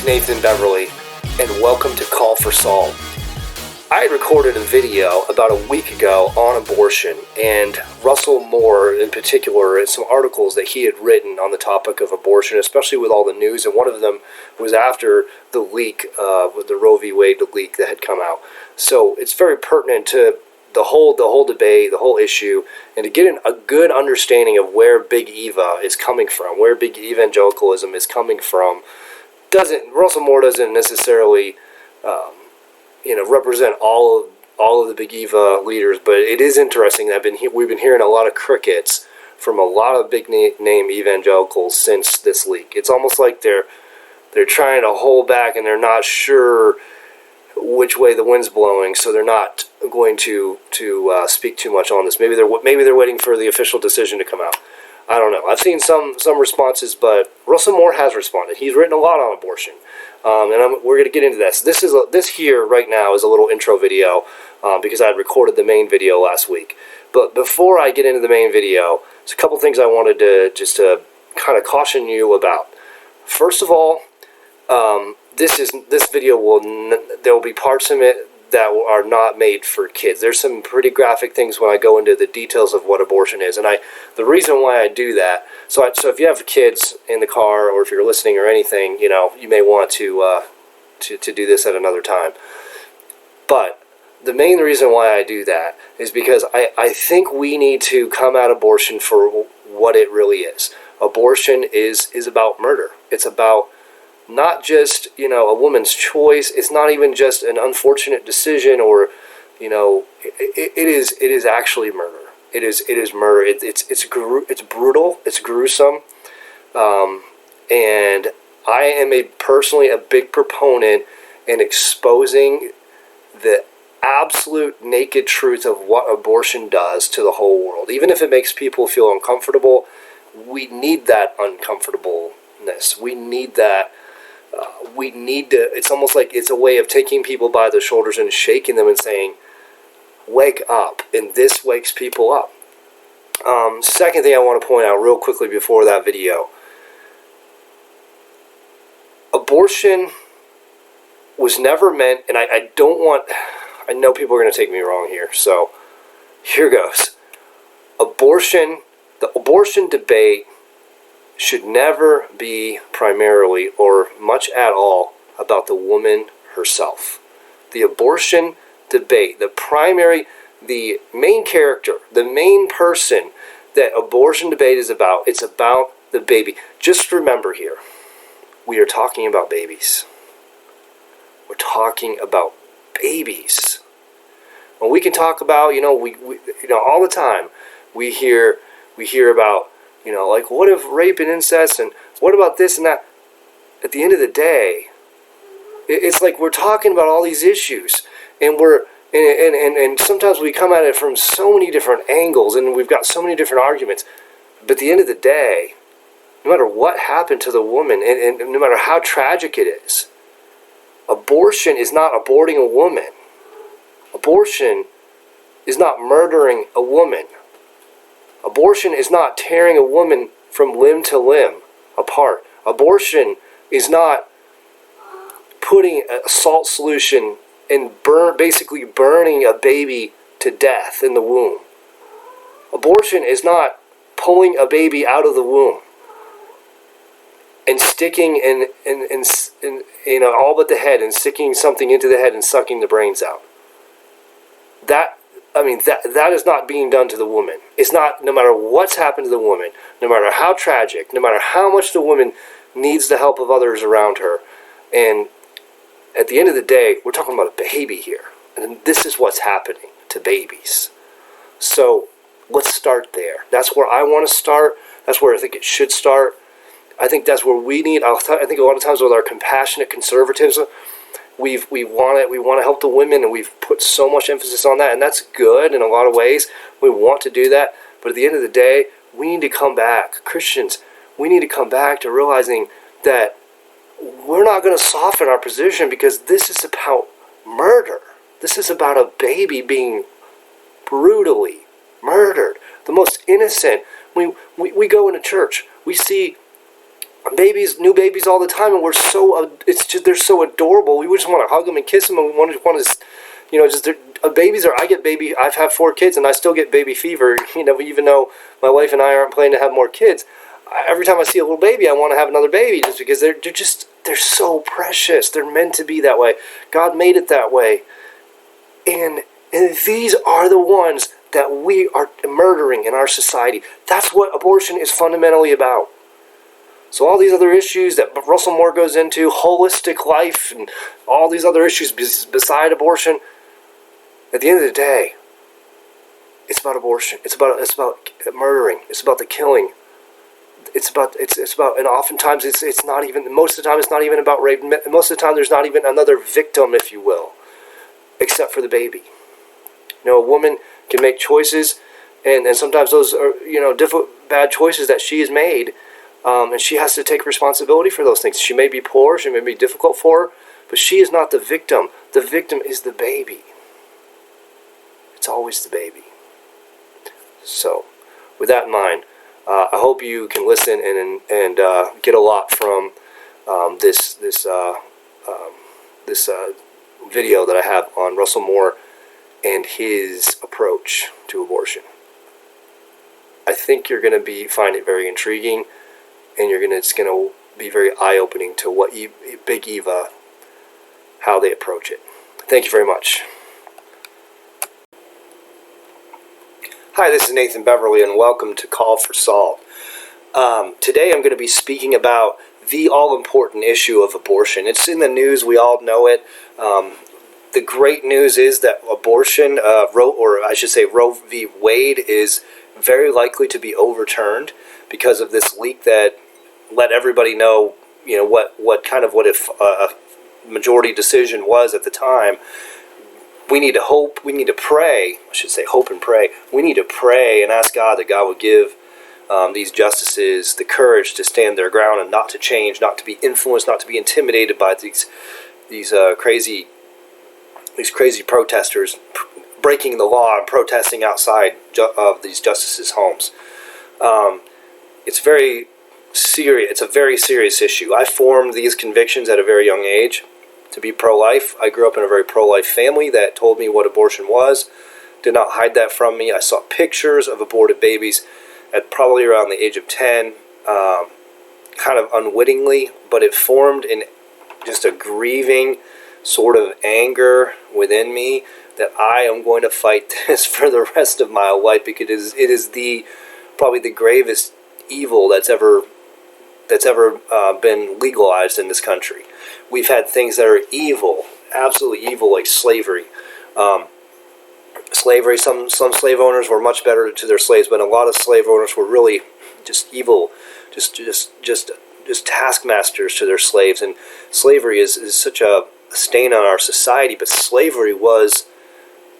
is Nathan Beverly, and welcome to Call for Saul. I had recorded a video about a week ago on abortion, and Russell Moore in particular, and some articles that he had written on the topic of abortion, especially with all the news, and one of them was after the leak, with the Roe v. Wade leak that had come out. So it's very pertinent to the whole debate, the whole issue, and to get a good understanding of where Big Eva is coming from, where big evangelicalism is coming from. Russell Moore doesn't necessarily represent all of the Big Eva leaders, but it is interesting that we've been hearing a lot of crickets from a lot of big name evangelicals since this leak. It's almost like they're trying to hold back and they're not sure which way the wind's blowing, so they're not going to speak too much on this. Maybe they're waiting for the official decision to come out. I don't know. I've seen some responses, but Russell Moore has responded. He's written a lot on abortion, and we're going to get into this. This here right now is a little intro video because I had recorded the main video last week. But before I get into the main video, there's a couple things I wanted to kind of caution you about. First of all, this video there will be parts of it that are not made for kids. There's some pretty graphic things when I go into the details of what abortion is, and the reason why I do that. So if you have kids in the car, or if you're listening or anything, you may want to do this at another time. But the main reason why I do that is because I think we need to come at abortion for what it really is. Abortion is about murder. It's about not just, a woman's choice. It's not even just an unfortunate decision, or, it is actually murder. It is murder. It's brutal. It's gruesome. And I am personally a big proponent in exposing the absolute naked truth of what abortion does to the whole world. Even if it makes people feel uncomfortable, we need that uncomfortableness. We need that. It's almost like it's a way of taking people by the shoulders and shaking them and saying, wake up. And this wakes people up. Second thing I want to point out real quickly before that video. Abortion was never meant, and I know people are going to take me wrong here, so here goes. The abortion debate should never be primarily, or much at all, about the woman herself. The abortion debate, the main character, the main person that abortion debate is about, it's about the baby. Just remember here, we are talking about babies. We're talking about babies. When we can talk about, we all the time, we hear about, like, what if rape and incest, and what about this and that? At the end of the day, it's like we're talking about all these issues, and and sometimes we come at it from so many different angles, and we've got so many different arguments. But at the end of the day, no matter what happened to the woman, and no matter how tragic it is, abortion is not aborting a woman. Abortion is not murdering a woman. Abortion is not tearing a woman from limb to limb apart. Abortion is not putting a salt solution and basically burning a baby to death in the womb. Abortion is not pulling a baby out of the womb and sticking in all but the head, and sticking something into the head and sucking the brains out. That is not being done to the woman. It's not, no matter what's happened to the woman, no matter how tragic, no matter how much the woman needs the help of others around her. And at the end of the day, we're talking about a baby here. And this is what's happening to babies. So let's start there. That's where I want to start. That's where I think it should start. I think that's where we need, I think a lot of times with our compassionate conservatism, we want to help the women, and we've put so much emphasis on that, and that's good in a lot of ways. We want to do that, but at the end of the day, we need to come back. Christians, we need to come back to realizing that we're not going to soften our position, because this is about murder. This is about a baby being brutally murdered. The most innocent. We go into church. We see new babies all the time, and they're so adorable. We just want to hug them and kiss them, and we want to, babies are. I've had 4 kids, and I still get baby fever. Even though my wife and I aren't planning to have more kids, every time I see a little baby, I want to have another baby, just because they're so precious. They're meant to be that way. God made it that way, and these are the ones that we are murdering in our society. That's what abortion is fundamentally about. So all these other issues that Russell Moore goes into, holistic life, and all these other issues beside abortion, at the end of the day, it's about abortion. It's about murdering. It's about the killing. It's about, and oftentimes it's not even, most of the time it's not even about rape. Most of the time there's not even another victim, if you will, except for the baby. A woman can make choices, and sometimes those are, bad choices that she has made, and she has to take responsibility for those things. She may be poor, she may be difficult for her, but she is not the victim. The victim is the baby. It's always the baby. So, with that in mind, I hope you can listen and get a lot from this video that I have on Russell Moore and his approach to abortion. I think you're going to find it very intriguing, and it's going to be very eye-opening to what Big Eva, how they approach it. Thank you very much. Hi, this is Nathan Beverly, and welcome to Call for Salt. Today I'm going to be speaking about the all-important issue of abortion. It's in the news, we all know it. The great news is that abortion, Roe v. Wade, is very likely to be overturned because of this leak that let everybody know, what if a majority decision was at the time. We need to hope, we need to pray, hope and pray. We need to pray and ask God that God would give these justices the courage to stand their ground and not to change, not to be influenced, not to be intimidated by these crazy protesters breaking the law and protesting outside of these justices' homes. It's very serious. It's a very serious issue. I formed these convictions at a very young age to be pro-life. I grew up in a very pro-life family that told me what abortion was, did not hide that from me. I saw pictures of aborted babies at probably around the age of 10, kind of unwittingly, but it formed in just a grieving sort of anger within me that I am going to fight this for the rest of my life, because it is probably the gravest evil that's ever been legalized in this country. We've had things that are evil, absolutely evil, like slavery. Some slave owners were much better to their slaves, but a lot of slave owners were really just evil, just taskmasters to their slaves. And slavery is such a stain on our society, but slavery was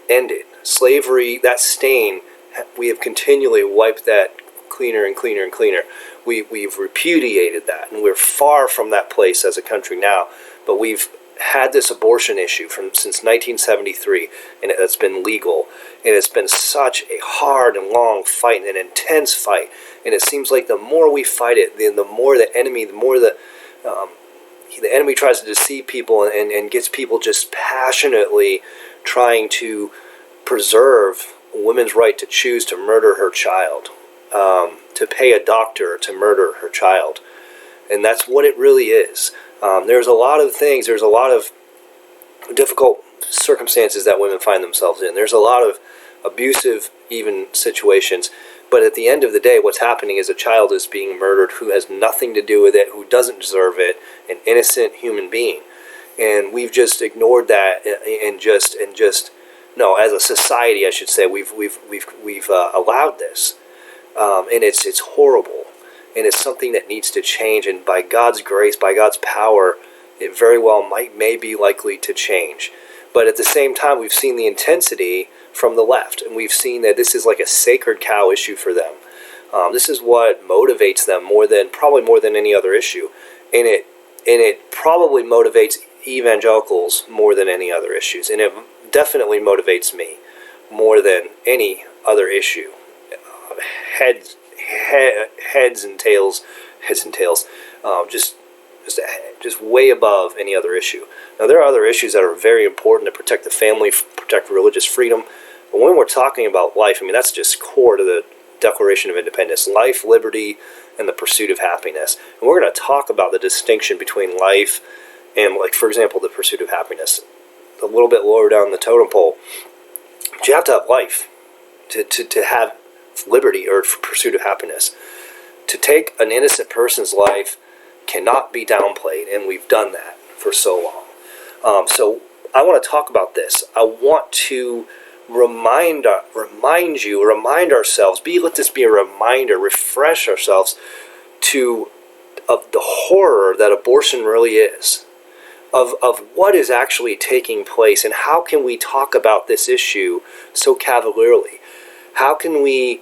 ended. Slavery, that stain, we have continually wiped that cleaner and cleaner and cleaner. We've repudiated that, and we're far from that place as a country now. But we've had this abortion issue since 1973, and it's been legal, and it's been such a hard and long fight, and an intense fight. And it seems like the more we fight it, the more the enemy tries to deceive people and gets people just passionately trying to preserve a woman's right to choose to murder her child, to pay a doctor to murder her child. And that's what it really is. There's a lot of things, there's a lot of difficult circumstances that women find themselves in. There's a lot of abusive even situations. But at the end of the day, what's happening is a child is being murdered who has nothing to do with it, who doesn't deserve it, an innocent human being. And we've just ignored that no, as a society, I should say, we've allowed this. And it's horrible. And it's something that needs to change. And by God's grace, by God's power, it very well may be likely to change. But at the same time, we've seen the intensity from the left. And we've seen that this is like a sacred cow issue for them. This is what motivates them probably more than any other issue. And it probably motivates evangelicals more than any other issues. And it definitely motivates me more than any other issue. Heads and tails, heads and tails, just way above any other issue. Now, there are other issues that are very important to protect the family, protect religious freedom. But when we're talking about life, I mean, that's just core to the Declaration of Independence: life, liberty, and the pursuit of happiness. And we're going to talk about the distinction between life and, like, for example, the pursuit of happiness. A little bit lower down the totem pole, but you have to have life to have liberty or pursuit of happiness. To take an innocent person's life cannot be downplayed, and we've done that for so long. So I want to talk about this. I want to remind ourselves. Let this be a reminder. Refresh ourselves of the horror that abortion really is. Of what is actually taking place, and how can we talk about this issue so cavalierly? How can we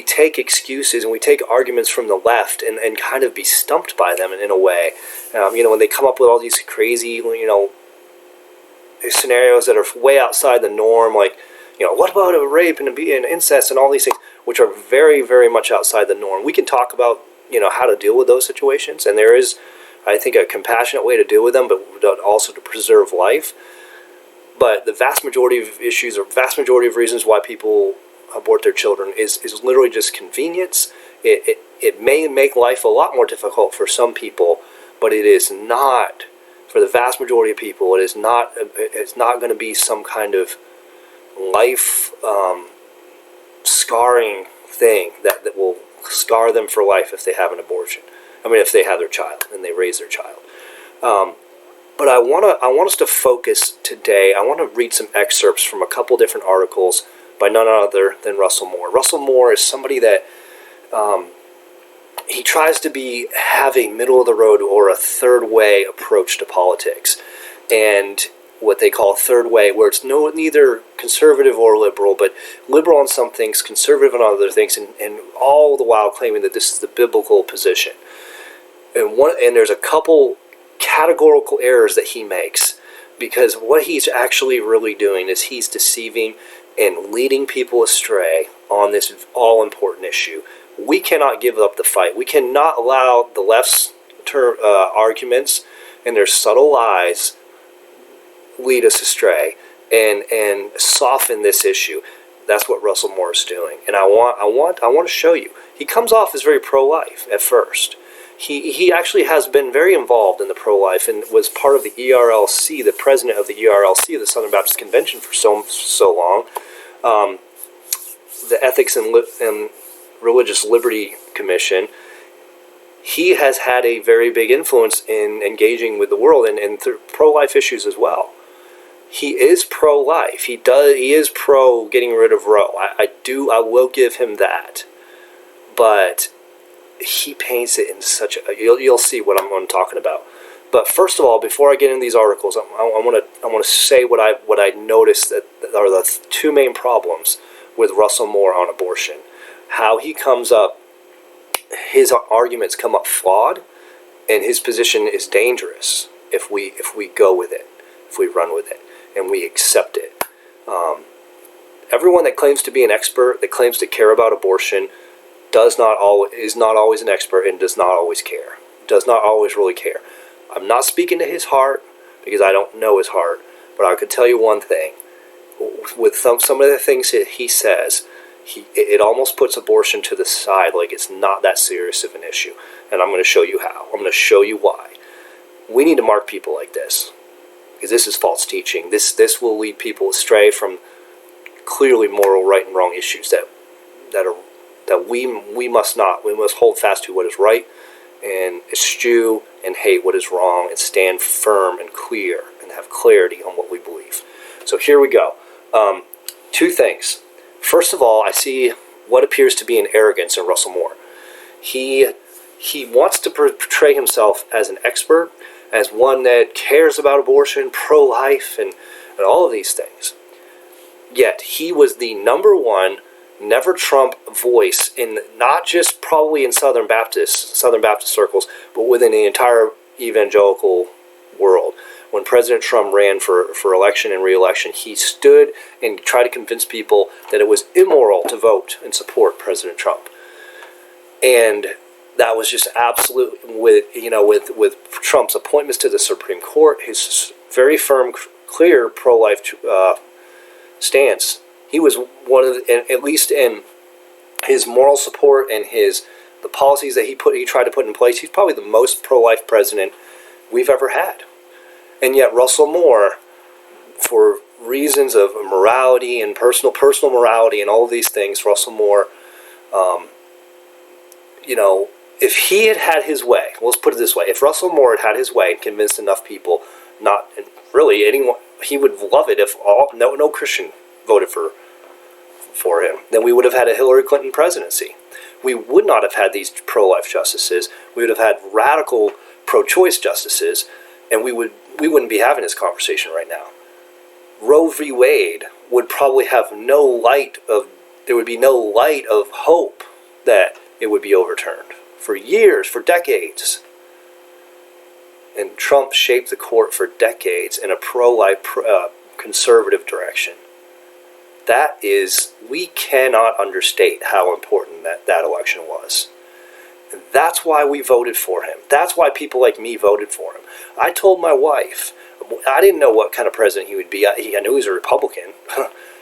take excuses and we take arguments from the left and kind of be stumped by them in a way? When they come up with all these crazy, scenarios that are way outside the norm, like, what about a rape and incest and all these things, which are very, very much outside the norm. We can talk about, how to deal with those situations, and there is, I think, a compassionate way to deal with them, but also to preserve life. But the vast majority of issues, or vast majority of reasons why people abort their children is literally just convenience. It may make life a lot more difficult for some people, but it is not, for the vast majority of people, it's not going to be some kind of life scarring thing that will scar them for life if they have an abortion. If they have their child and they raise their child. But I want us to focus today. I want to read some excerpts from a couple different articles by none other than Russell Moore. Russell Moore is somebody that he tries to have a middle of the road or a third way approach to politics, and what they call third way, where it's neither conservative or liberal, but liberal on some things, conservative on other things, and all the while claiming that this is the biblical position. And there's a couple categorical errors that he makes, because what he's actually really doing is he's deceiving and leading people astray on this all-important issue. We cannot give up the fight. We cannot allow the left's arguments and their subtle lies lead us astray and soften this issue. That's what Russell Moore is doing, and I want to show you. He comes off as very pro-life at first. He actually has been very involved in the pro-life and was part of the ERLC, the president of the ERLC, the Southern Baptist Convention, for so long. The Ethics and Religious Liberty Commission. He has had a very big influence in engaging with the world and through pro-life issues as well. He is pro-life. He is pro getting rid of Roe. I will give him that. But he paints it in such a... You'll see what I'm talking about. But first of all, before I get into these articles, I want to say what I noticed that are the two main problems with Russell Moore on abortion. How he comes up, his arguments come up flawed, and his position is dangerous if we go with it, if we run with it, and we accept it. Everyone that claims to be an expert, that claims to care about abortion, is not always an expert and does not always care. Does not always really care. I'm not speaking to his heart because I don't know his heart, but I could tell you one thing. With some of the things that he says, it almost puts abortion to the side, like it's not that serious of an issue. And I'm going to show you how. I'm going to show you why. We need to mark people like this, because this is false teaching. This will lead people astray from clearly moral right and wrong issues that we must not. We must hold fast to what is right and eschew and hate what is wrong and stand firm and clear and have clarity on what we believe. So here we go. Two things. First of all, I see what appears to be an arrogance in Russell Moore. He wants to portray himself as an expert, as one that cares about abortion, pro-life, and all of these things. Yet he was the number one Never Trump voice in not just probably in Southern Baptist circles, but within the entire evangelical world. When President Trump ran for election and re-election, he stood and tried to convince people that it was immoral to vote and support President Trump. And that was just absolute with Trump's appointments to the Supreme Court, his very firm, clear pro-life stance. He was one of the, at least in his moral support and the policies that he tried to put in place. He's probably the most pro-life president we've ever had. And yet Russell Moore, for reasons of morality and personal morality and all of these things, Russell Moore, if he had had his way, let's put it this way, if Russell Moore had had his way and convinced enough people, not really anyone, he would love it if no Christian voted for him, then we would have had a Hillary Clinton presidency. We would not have had these pro-life justices. We would have had radical pro-choice justices, and we wouldn't be having this conversation right now. Roe v. Wade would probably have there would be no light of hope that it would be overturned. For years, for decades. And Trump shaped the court for decades in a pro-life, conservative direction. We cannot understate how important that election was. And that's why we voted for him. That's why people like me voted for him. I told my wife, I didn't know what kind of president he would be. I knew he was a Republican.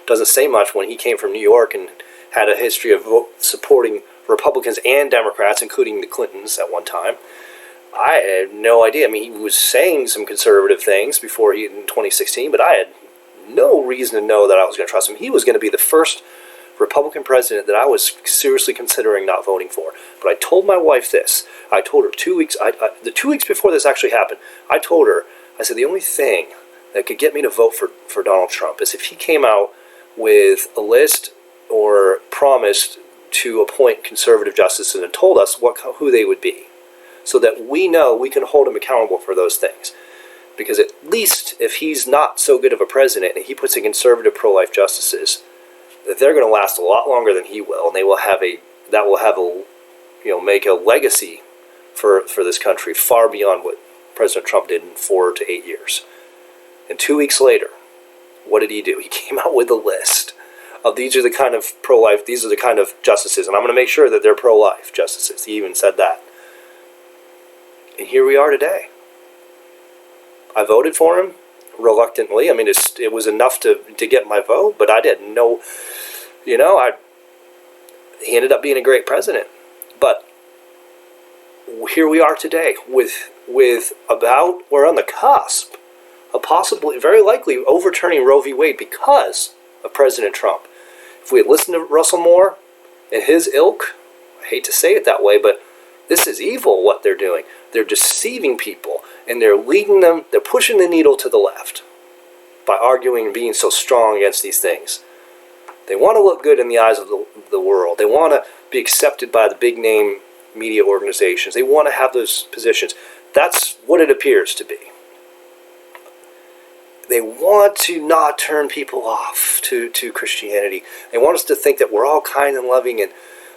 Doesn't say much when he came from New York and had a history of supporting Republicans and Democrats, including the Clintons at one time. I had no idea. I mean, he was saying some conservative things in 2016, but I had no reason to know that I was going to trust him. He was going to be the first Republican president that I was seriously considering not voting for. But I told my wife this. I told her 2 weeks, the 2 weeks before this actually happened, I told her, I said, the only thing that could get me to vote for Donald Trump is if he came out with a list or promised to appoint conservative justices and told us who they would be, so that we know we can hold him accountable for those things. Because at least if he's not so good of a president and he puts in conservative pro-life justices, that they're going to last a lot longer than he will, and they will make a legacy for this country far beyond what President Trump did in 4 to 8 years. And 2 weeks later, what did he do? He came out with a list of these are the kind of pro-life, these are the kind of justices, and I'm going to make sure that they're pro-life justices. He even said that. And here we are today. I voted for him reluctantly. I mean, it was enough to get my vote, but I didn't know, he ended up being a great president. But here we are today we're on the cusp of possibly, very likely, overturning Roe v. Wade because of President Trump. If we had listened to Russell Moore and his ilk, I hate to say it that way, but this is evil what they're doing. They're deceiving people, and they're pushing the needle to the left by arguing and being so strong against these things. They want to look good in the eyes of the world. They want to be accepted by the big name media organizations. They want to have those positions. That's what it appears to be. They want to not turn people off to Christianity. They want us to think that we're all kind and loving and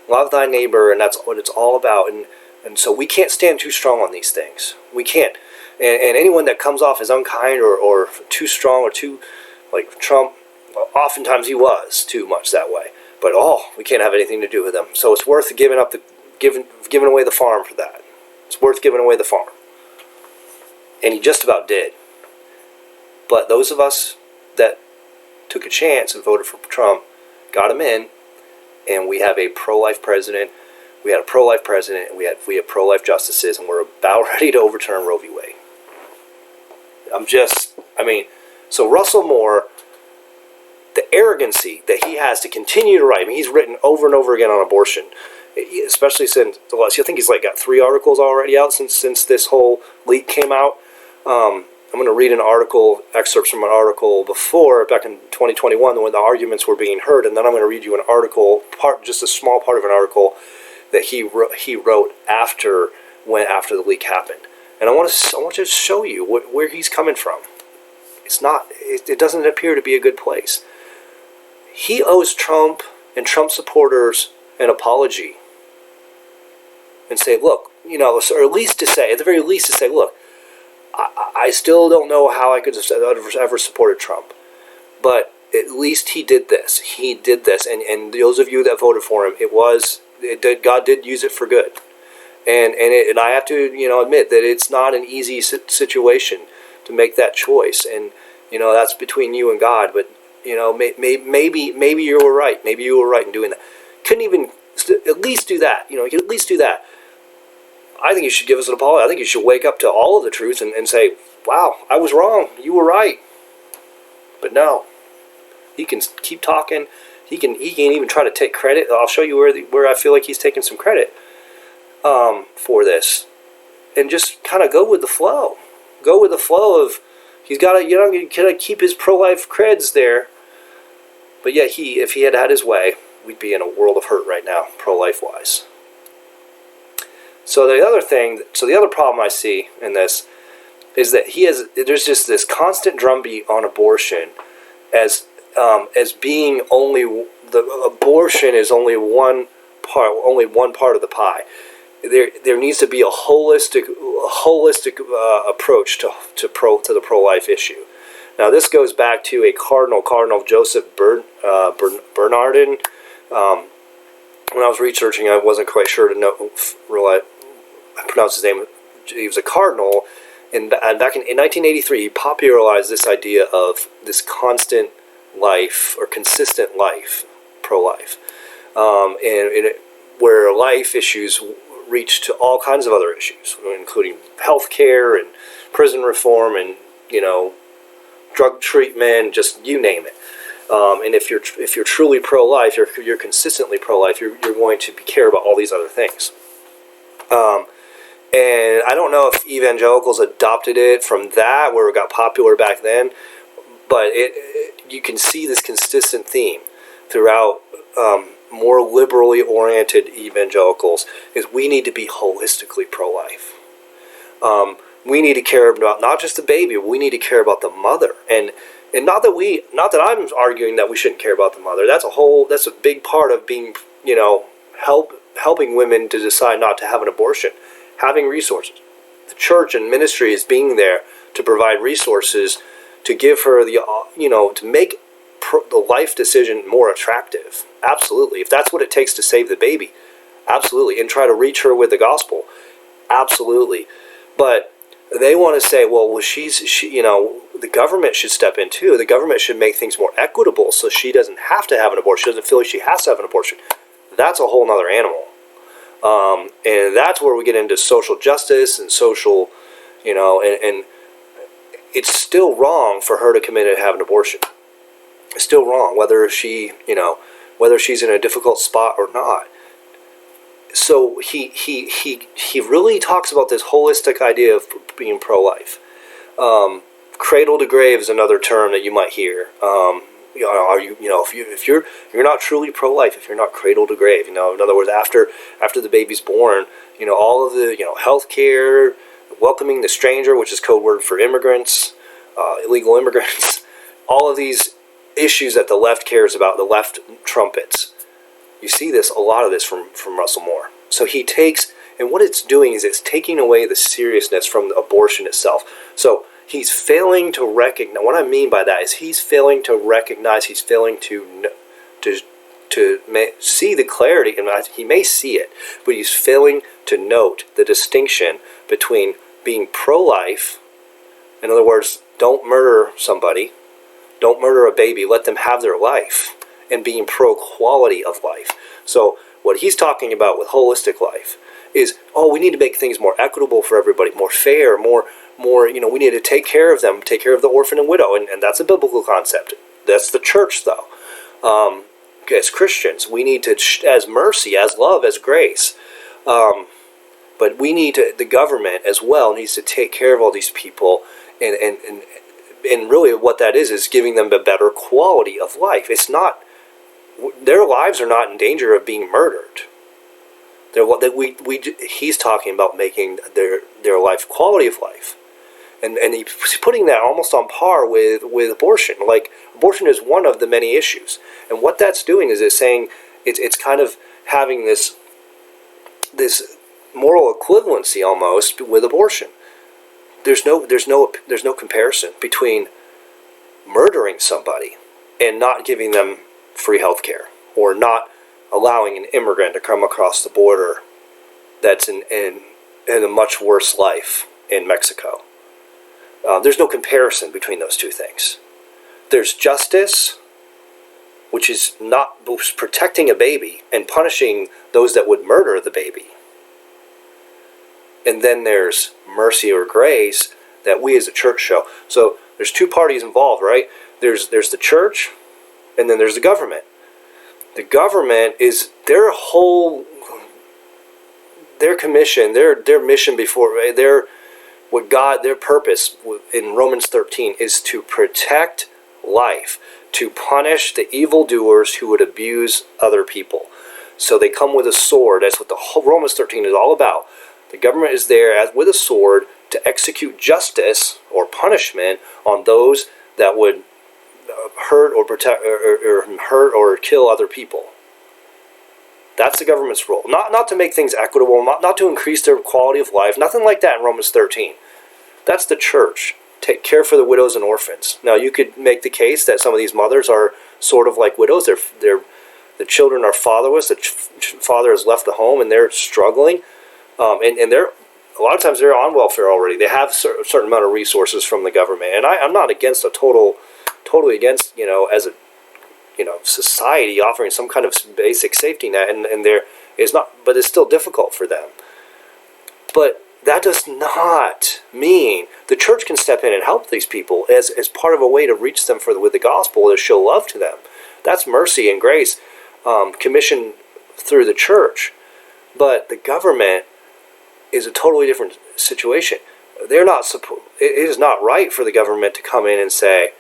love thy neighbor, and that's what it's all about. And so we can't stand too strong on these things. We can't. And anyone that comes off as unkind or too strong or too, like Trump, oftentimes he was too much that way. But we can't have anything to do with them. So it's worth giving away the farm for that. It's worth giving away the farm. And he just about did. But those of us that took a chance and voted for Trump got him in, and we have a pro-life president. We had a pro-life president, and we have pro-life justices, and we're about ready to overturn Roe v. Wade. So Russell Moore, the arrogancy that he has to continue to write. I mean, he's written over and over again on abortion, especially since the last. I think he's got 3 articles already out since this whole leak came out. I'm going to read excerpts from an article back in 2021, when the arguments were being heard, and then I'm going to read you an article, just a small part of an article that he wrote after the leak happened. And I want to show you where he's coming from. It doesn't appear to be a good place. He owes Trump and Trump supporters an apology. And say, look, or at the very least to say, look, I still don't know how I could have ever supported Trump. But at least he did this. He did this. And those of you that voted for him, God did use it for good. And I have to admit that it's not an easy situation to make that choice, and that's between you and God. But maybe you were right. Maybe you were right in doing that. Couldn't even at least do that. You could at least do that. I think you should give us an apology. I think you should wake up to all of the truth and say, wow, I was wrong. You were right. But no, he can keep talking. He can even try to take credit. I'll show you where I feel like he's taking some credit for this, and just kind of go with the flow. Go with the flow of he's got to keep his pro-life creds there. But yeah, if he had his way, we'd be in a world of hurt right now, pro-life wise. So the other problem I see in this is that there's just this constant drumbeat on abortion as being abortion is only one part of the pie. There needs to be a holistic approach to the pro-life issue. Now this goes back to a Cardinal Joseph Bernardin. When I was researching, I wasn't quite sure to pronounce his name. He was a cardinal, and back in 1983, he popularized this idea of this constant life or consistent life, pro-life, where life issues reach to all kinds of other issues, including health care and prison reform and drug treatment, just you name it. And if you're truly pro-life, you're consistently pro-life, you're going to care about all these other things. And I don't know if evangelicals adopted it from that, where it got popular back then, but you can see this consistent theme throughout more liberally oriented evangelicals is we need to be holistically pro-life. We need to care about not just the baby, but we need to care about the mother. And not that I'm arguing that we shouldn't care about the mother. That's a big part of being, helping women to decide not to have an abortion. Having resources. The church and ministry is being there to provide resources to give her to make the life decision more attractive. Absolutely. If that's what it takes to save the baby, absolutely. And try to reach her with the gospel. Absolutely. But they want to say, well, the government should step in too. The government should make things more equitable so she doesn't have to have an abortion. She doesn't feel like she has to have an abortion. That's a whole other animal. And that's where we get into social justice and social, and it's still wrong for her to commit and have an abortion. It's still wrong, whether she's in a difficult spot or not. So he really talks about this holistic idea of being pro-life. Cradle to grave is another term that you might hear. If you're not truly pro-life, if you're not cradle to grave, in other words, after the baby's born, all of the health care, welcoming the stranger, which is code word for immigrants, illegal immigrants, all of these issues that the left cares about, the left trumpets. You see a lot of this from Russell Moore. So he takes, and what it's doing is it's taking away the seriousness from the abortion itself. So he's failing to recognize. What I mean by that is he's failing to recognize. He's failing to see the clarity, and he may see it, but he's failing to note the distinction between being pro-life. In other words, don't murder somebody, don't murder a baby, let them have their life, and being pro-quality of life. So what he's talking about with holistic life is, we need to make things more equitable for everybody, more fair, more, we need to take care of them, take care of the orphan and widow, and that's a biblical concept. That's the church, though. As Christians, we need to, as mercy, as love, as grace. But we need to, the government as well needs to take care of all these people, and really what that is giving them a better quality of life. It's not, their lives are not in danger of being murdered. He's talking about making their life, quality of life. And he's putting that almost on par with abortion. Like, abortion is one of the many issues. And what that's doing is it's saying, it's kind of having this moral equivalency almost with abortion. There's no comparison between murdering somebody and not giving them free health care, or not allowing an immigrant to come across the border that's in a much worse life in Mexico. There's no comparison between those two things. There's justice, which is not protecting a baby and punishing those that would murder the baby. And then there's mercy or grace that we as a church show. So there's two parties involved, right? There's the church, and then there's the government. The government is their commission, their mission before their purpose in Romans 13 is to protect life, to punish the evildoers who would abuse other people. So they come with a sword. That's what the whole Romans 13 is all about. The government is there with a sword to execute justice or punishment on those that would hurt or kill other people. That's the government's role. Not to make things equitable, not to increase their quality of life, nothing like that in Romans 13. That's the church. Take care for the widows and orphans. Now, you could make the case that some of these mothers are sort of like widows. The children are fatherless. The father has left the home and they're struggling. And they're a lot of times they're on welfare already. They have a certain amount of resources from the government. And I'm not against totally against, as a society offering some kind of basic safety net, and there is not, but it's still difficult for them. But that does not mean the church can step in and help these people as part of a way to reach them with the gospel, to show love to them. That's mercy and grace commissioned through the church. But the government is a totally different situation. It is not right for the government to come in and say,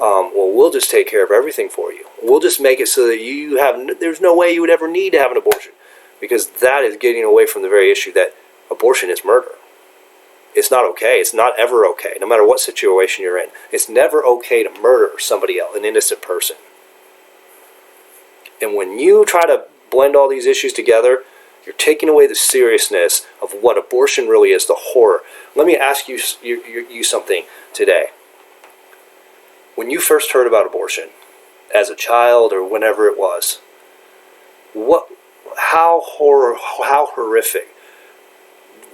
well, we'll just take care of everything for you. We'll just make it so that there's no way you would ever need to have an abortion. Because that is getting away from the very issue that abortion is murder. It's not okay. It's not ever okay, no matter what situation you're in. It's never okay to murder somebody else, an innocent person. And when you try to blend all these issues together, you're taking away the seriousness of what abortion really is, the horror. Let me ask you something today. When you first heard about abortion, as a child or whenever it was, how horrific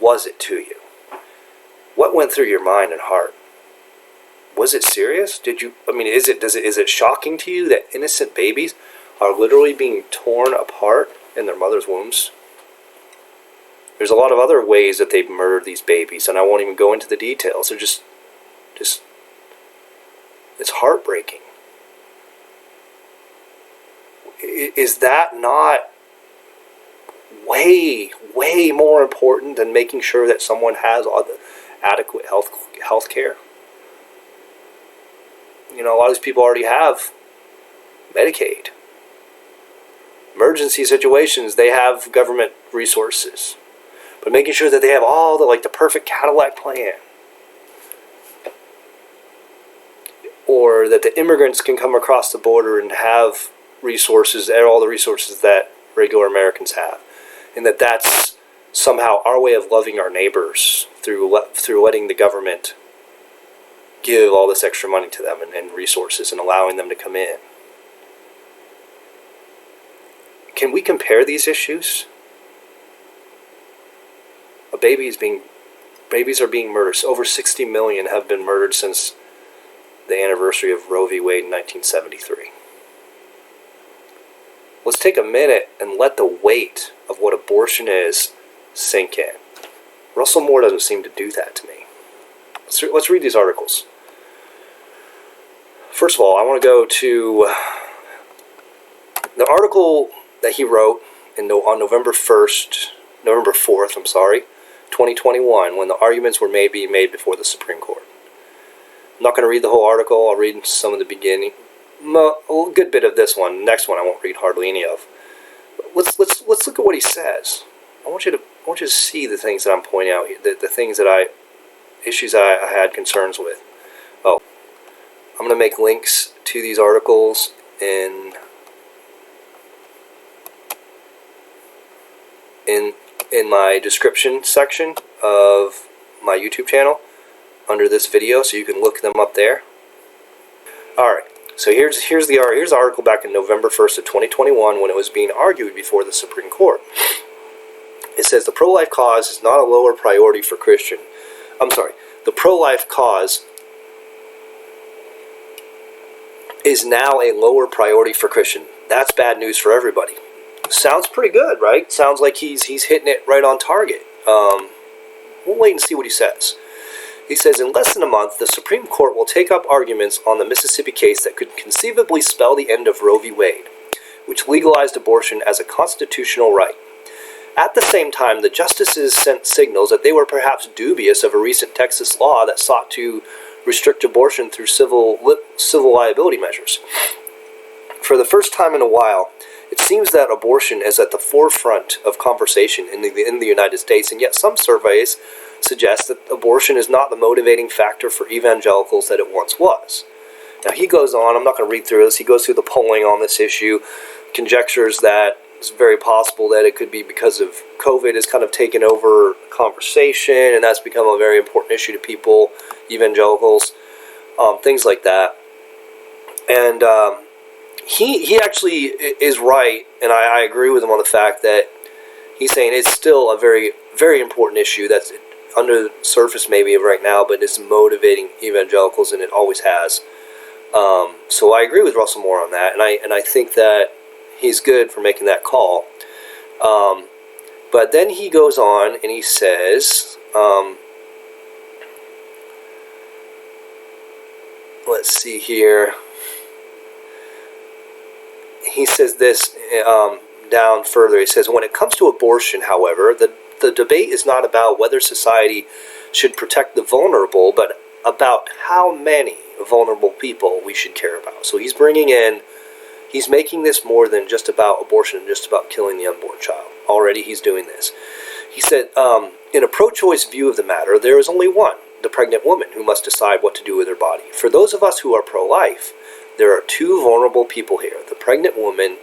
was it to you? What went through your mind and heart? Was it serious? Is it shocking to you that innocent babies are literally being torn apart in their mother's wombs? There's a lot of other ways that they've murdered these babies, and I won't even go into the details. They're just it's heartbreaking. Is that not way more important than making sure that someone has all the adequate health care? A lot of these people already have Medicaid. Emergency situations, they have government resources. But making sure that they have all the perfect Cadillac plan. Or that the immigrants can come across the border and have resources, all the resources that regular Americans have. And that's somehow our way of loving our neighbors through letting the government give all this extra money to them and resources and allowing them to come in. Can we compare these issues? Babies are being murdered. Over 60 million have been murdered since the anniversary of Roe v. Wade in 1973. Let's take a minute and let the weight of what abortion is sink in. Russell Moore doesn't seem to do that to me. Let's read these articles. First of all, I want to go to the article that he wrote on November 4th, 2021, when the arguments were maybe made before the Supreme Court. I'm not going to read the whole article. I'll read some of the beginning. A good bit of this one. Next one I won't read hardly any of. But let's look at what he says. I want you to see the things that I'm pointing out here, the things that issues I had concerns with. Oh, I'm going to make links to these articles in my description section of my YouTube channel under this video, so you can look them up there. Alright, so here's the article back in November 1st of 2021 when it was being argued before the Supreme Court. It says the pro-life cause is not a lower priority for Christian. I'm sorry. The pro-life cause is now a lower priority for Christian. That's bad news for everybody. Sounds pretty good, right? Sounds like he's hitting it right on target. We'll wait and see what he says. He says, in less than a month, the Supreme Court will take up arguments on the Mississippi case that could conceivably spell the end of Roe v. Wade, which legalized abortion as a constitutional right. At the same time, the justices sent signals that they were perhaps dubious of a recent Texas law that sought to restrict abortion through civil liability measures. For the first time in a while, it seems that abortion is at the forefront of conversation in the United States, and yet some surveys suggest that abortion is not the motivating factor for evangelicals that it once was. Now he goes on, I'm not going to read through this, he goes through the polling on this issue, conjectures that it's very possible that it could be because of COVID has kind of taken over conversation, and that's become a very important issue to people, evangelicals, things like that. And he actually is right, and I agree with him on the fact that he's saying it's still a very, very important issue that's under the surface maybe right now, but it's motivating evangelicals, and it always has. So I agree with Russell Moore on that, and I think that he's good for making that call. But then he goes on and he says, let's see here. He says this down further. He says, when it comes to abortion, however, the debate is not about whether society should protect the vulnerable, but about how many vulnerable people we should care about. So he's making this more than just about abortion and just about killing the unborn child. Already he's doing this. He said, in a pro-choice view of the matter, there is only one, the pregnant woman, who must decide what to do with her body. For those of us who are pro-life, there are two vulnerable people here, the pregnant woman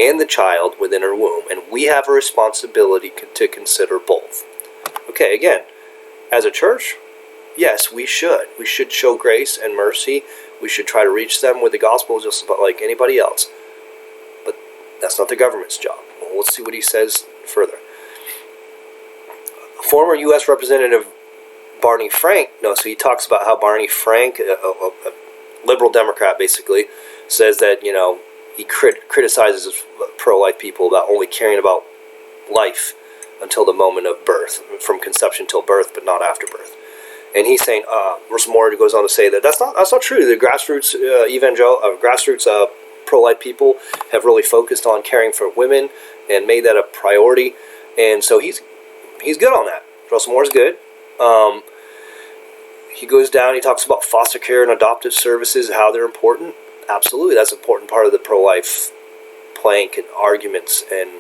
and the child within her womb, and we have a responsibility to consider both. Okay, again, as a church, yes, we should. We should show grace and mercy. We should try to reach them with the gospel just about like anybody else. But that's not the government's job. Well, let's see what he says further. Former U.S. Representative Barney Frank, so he talks about how Barney Frank, a liberal Democrat basically, says that, he criticizes pro-life people about only caring about life until the moment of birth, from conception till birth, but not after birth. And he's saying, Russell Moore goes on to say that that's not true. The grassroots pro-life people have really focused on caring for women and made that a priority. And so he's good on that. Russell Moore's good. He goes down. He talks about foster care and adoptive services, how they're important. Absolutely, that's an important part of the pro-life plank and arguments, and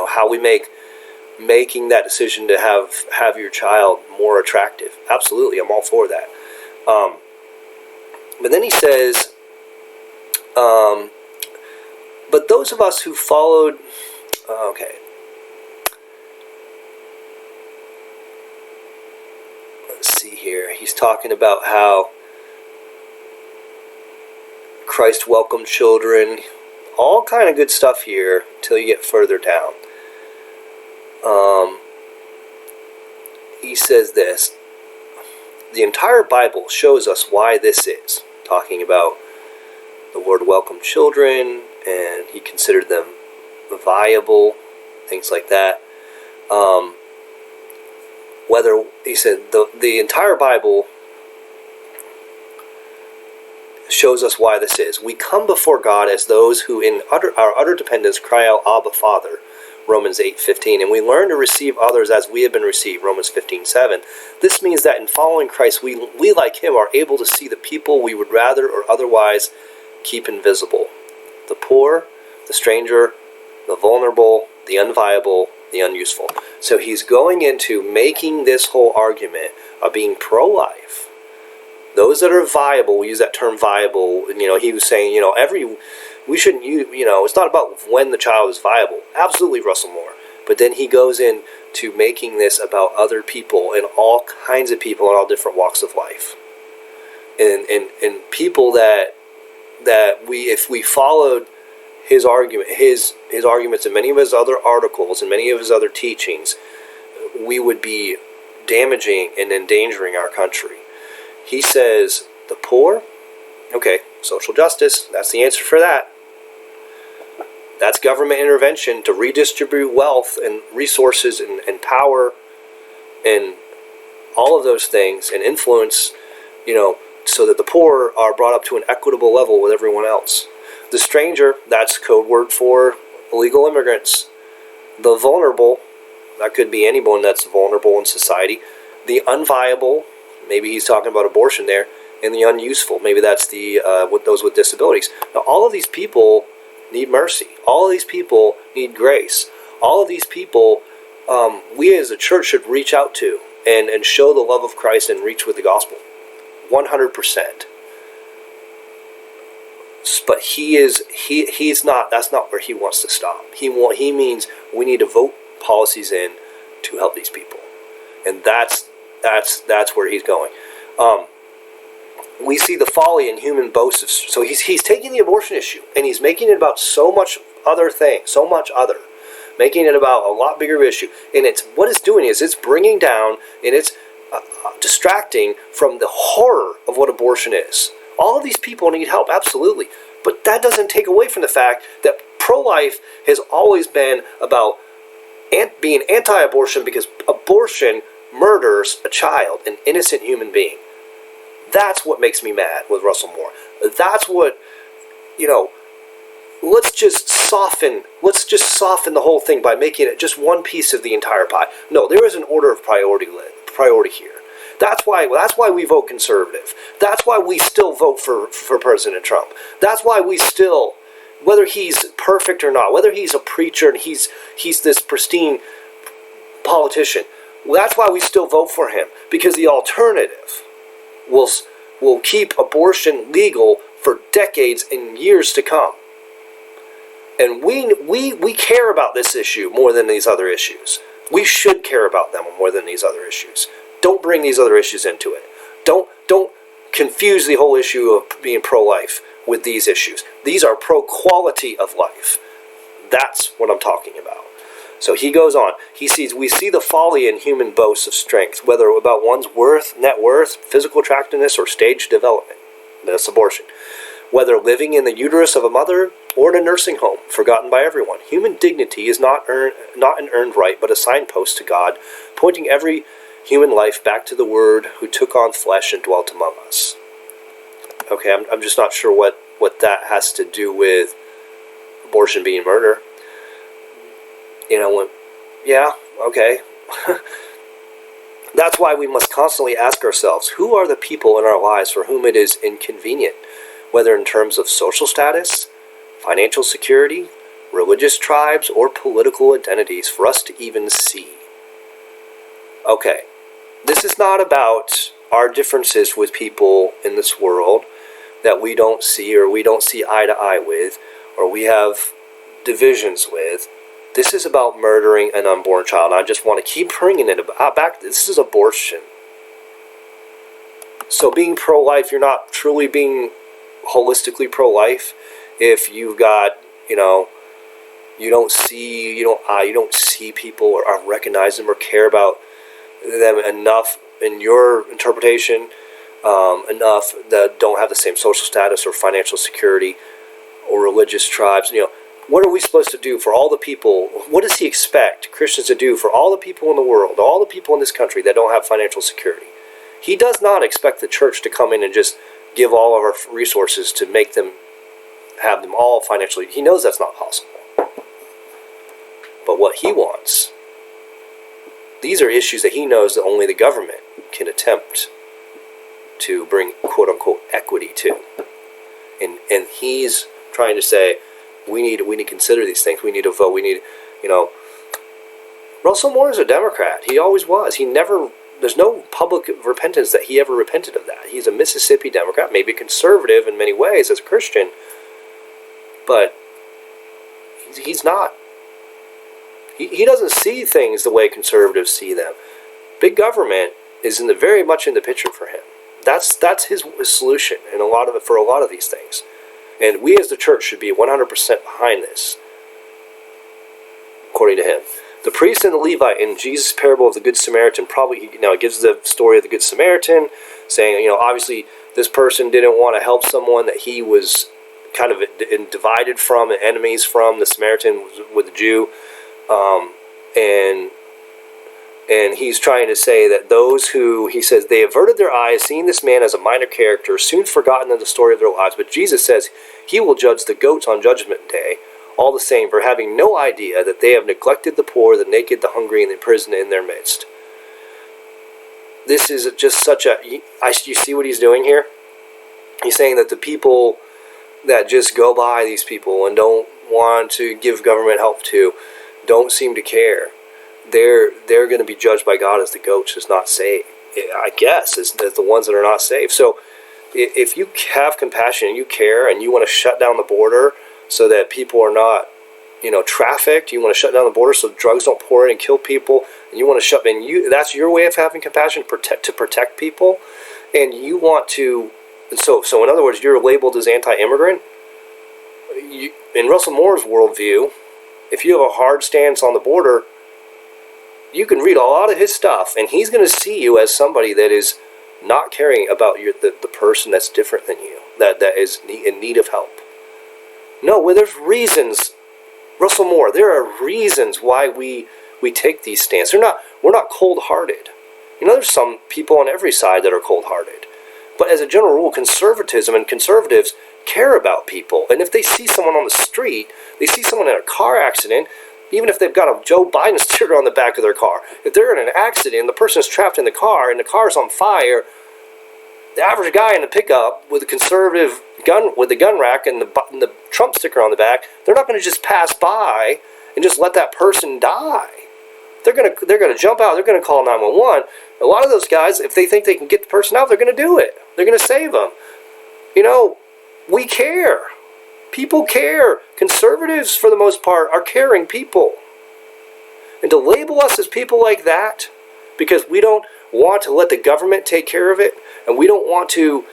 how we making that decision to have your child more attractive. Absolutely, I'm all for that. But then he says, but those of us who followed, let's see here. He's talking about how Christ welcomed children, all kind of good stuff here till you get further down. He says this, the entire Bible shows us why this is, talking about the Lord welcomed children, and he considered them viable, things like that. He said the entire Bible shows us why this is. We come before God as those who in our utter dependence cry out, Abba, Father, Romans 8:15, and we learn to receive others as we have been received, Romans 15:7. This means that in following Christ, we like him are able to see the people we would rather or otherwise keep invisible. The poor, the stranger, the vulnerable, the unviable, the unuseful. So he's going into making this whole argument of being pro-life. Those that are viable, we use that term viable, and he was saying, we shouldn't use, it's not about when the child is viable. Absolutely, Russell Moore. But then he goes into making this about other people and all kinds of people in all different walks of life. And people that if we followed his arguments and many of his other articles and many of his other teachings, we would be damaging and endangering our country. He says the poor, okay, social justice, that's the answer for that. That's government intervention to redistribute wealth and resources and power and all of those things and influence, so that the poor are brought up to an equitable level with everyone else. The stranger, that's code word for illegal immigrants. The vulnerable, that could be anyone that's vulnerable in society. The unviable, maybe he's talking about abortion there. And the unuseful, maybe that's with those with disabilities. Now, all of these people need mercy. All of these people need grace. All of these people, we as a church should reach out to and show the love of Christ and reach with the gospel. 100%. But he's not. That's not where he wants to stop. He means we need to vote policies in to help these people, and that's where he's going. We see the folly and human boasts of. So he's taking the abortion issue and he's making it about so much other, making it about a lot bigger issue. And what it's doing is it's bringing down and it's distracting from the horror of what abortion is. All of these people need help, absolutely. But that doesn't take away from the fact that pro-life has always been about being anti-abortion because abortion murders a child, an innocent human being. That's what makes me mad with Russell Moore. That's what, let's just soften the whole thing by making it just one piece of the entire pie. No, there is an order of priority here. That's why we vote conservative. That's why we still vote for President Trump. That's why we still, whether he's perfect or not, whether he's a preacher and he's this pristine politician, that's why we still vote for him. Because the alternative will keep abortion legal for decades and years to come. And we care about this issue more than these other issues. We should care about them more than these other issues. Don't bring these other issues into it. Don't confuse the whole issue of being pro-life with these issues. These are pro-quality of life. That's what I'm talking about. So he goes on. We see the folly in human boasts of strength, whether about one's net worth, physical attractiveness, or stage development. That's abortion. Whether living in the uterus of a mother or in a nursing home, forgotten by everyone. Human dignity is not an earned right, but a signpost to God, pointing every human life back to the Word who took on flesh and dwelt among us. Okay, I'm just not sure what that has to do with abortion being murder. Yeah, okay. That's why we must constantly ask ourselves, who are the people in our lives for whom it is inconvenient, whether in terms of social status, financial security, religious tribes, or political identities, for us to even see. Okay, this is not about our differences with people in this world that we don't see or we don't see eye to eye with or we have divisions with. This is about murdering an unborn child. I just want to keep bringing it back. This is abortion. So being pro-life, you're not truly being holistically pro-life if you've got, you don't see people or recognize them or care about them enough in your interpretation, enough that don't have the same social status or financial security or religious tribes. What are we supposed to do for all the people? What does he expect Christians to do for all the people in the world, all the people in this country that don't have financial security? He does not expect the church to come in and just give all of our resources to make them have them all financially. He knows that's not possible. But what he wants, these are issues that he knows that only the government can attempt to bring quote-unquote equity to. And he's trying to say, we need to consider these things. We need to vote. We need, Russell Moore is a Democrat. He always was. There's no public repentance that he ever repented of that. He's a Mississippi Democrat, maybe conservative in many ways as a Christian, but he's not. He doesn't see things the way conservatives see them. Big government is very much in the picture for him. That's his solution, and for a lot of these things. And we as the church should be 100% behind this, according to him. The priest and the Levite in Jesus' parable of the Good Samaritan, it gives the story of the Good Samaritan, saying, obviously this person didn't want to help someone that he was kind of divided from and enemies from. The Samaritan was with the Jew, and he's trying to say that those who, he says, they averted their eyes, seeing this man as a minor character, soon forgotten in the story of their lives. But Jesus says he will judge the goats on Judgment Day, all the same, for having no idea that they have neglected the poor, the naked, the hungry, and the imprisoned in their midst. This is just such a, you see what he's doing here? He's saying that the people that just go by these people and don't want to give government help to, don't seem to care. They're going to be judged by God as the goats, as not saved, I guess, as the ones that are not saved. So if you have compassion and you care and you want to shut down the border so that people are not, trafficked, you want to shut down the border so drugs don't pour in and kill people, and you want to that's your way of having compassion, to protect people, and you want to, so in other words, you're labeled as anti-immigrant. In Russell Moore's worldview, if you have a hard stance on the border, you can read a lot of his stuff, and he's going to see you as somebody that is not caring about the person that's different than you, that is in need of help. No, well, there's reasons, Russell Moore, there are reasons why we take these stances. We're not cold-hearted. There's some people on every side that are cold-hearted. But as a general rule, conservatism and conservatives care about people. And if they see someone on the street, they see someone in a car accident, even if they've got a Joe Biden sticker on the back of their car, if they're in an accident, the person's trapped in the car, and the car's on fire, the average guy in the pickup with a conservative gun, with the gun rack and the Trump sticker on the back, they're not going to just pass by and just let that person die. They're going to jump out. They're going to call 911. A lot of those guys, if they think they can get the person out, they're going to do it. They're going to save them. We care. People care. Conservatives, for the most part, are caring people. And to label us as people like that, because we don't want to let the government take care of it, and we don't want to,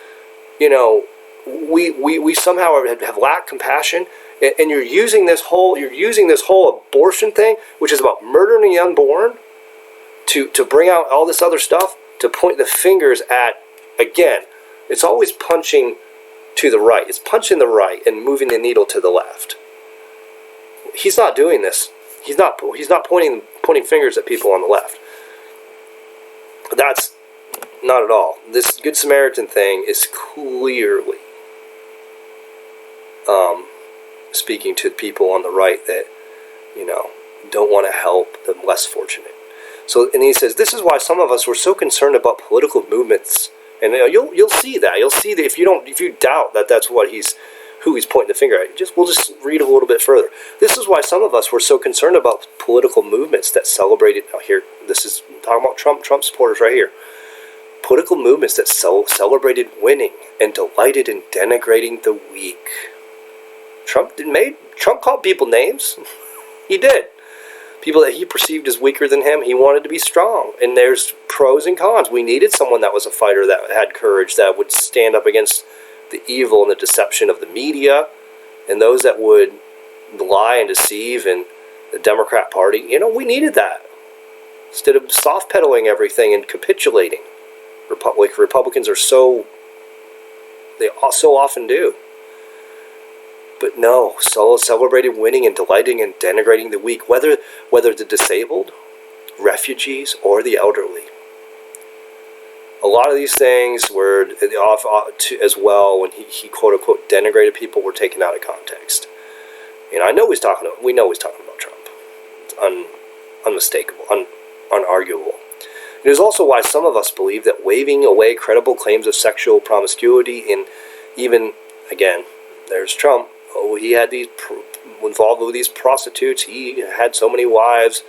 we somehow have lacked compassion, and you're using this whole abortion thing, which is about murdering the unborn, to bring out all this other stuff, to point the fingers at, again, it's always punching to the right. It's punching the right and moving the needle to the left. He's not doing this. He's not pointing fingers at people on the left. That's not at all. This Good Samaritan thing is clearly speaking to people on the right that, don't want to help the less fortunate. So, and he says, this is why some of us were so concerned about political movements. And you'll see that. You'll see that if you doubt that that's who he's pointing the finger at. We'll just read a little bit further. This is why some of us were so concerned about political movements that celebrated. Now here, this is talking about Trump supporters right here. Political movements that celebrated winning and delighted in denigrating the weak. Trump called people names. He did. People that he perceived as weaker than him, he wanted to be strong. And there's pros and cons. We needed someone that was a fighter, that had courage, that would stand up against the evil and the deception of the media, and those that would lie and deceive, and the Democrat Party. We needed that. Instead of soft-pedaling everything and capitulating. Republicans are they so often do. But no, celebrated winning and delighting in denigrating the weak, whether the disabled, refugees, or the elderly. A lot of these things were as well, when he quote unquote denigrated people, were taken out of context. We know he's talking about Trump. It's unmistakable, unarguable. It is also why some of us believe that waving away credible claims of sexual promiscuity, and even, again, there's Trump. Oh, he had these involved with these prostitutes. He had so many wives,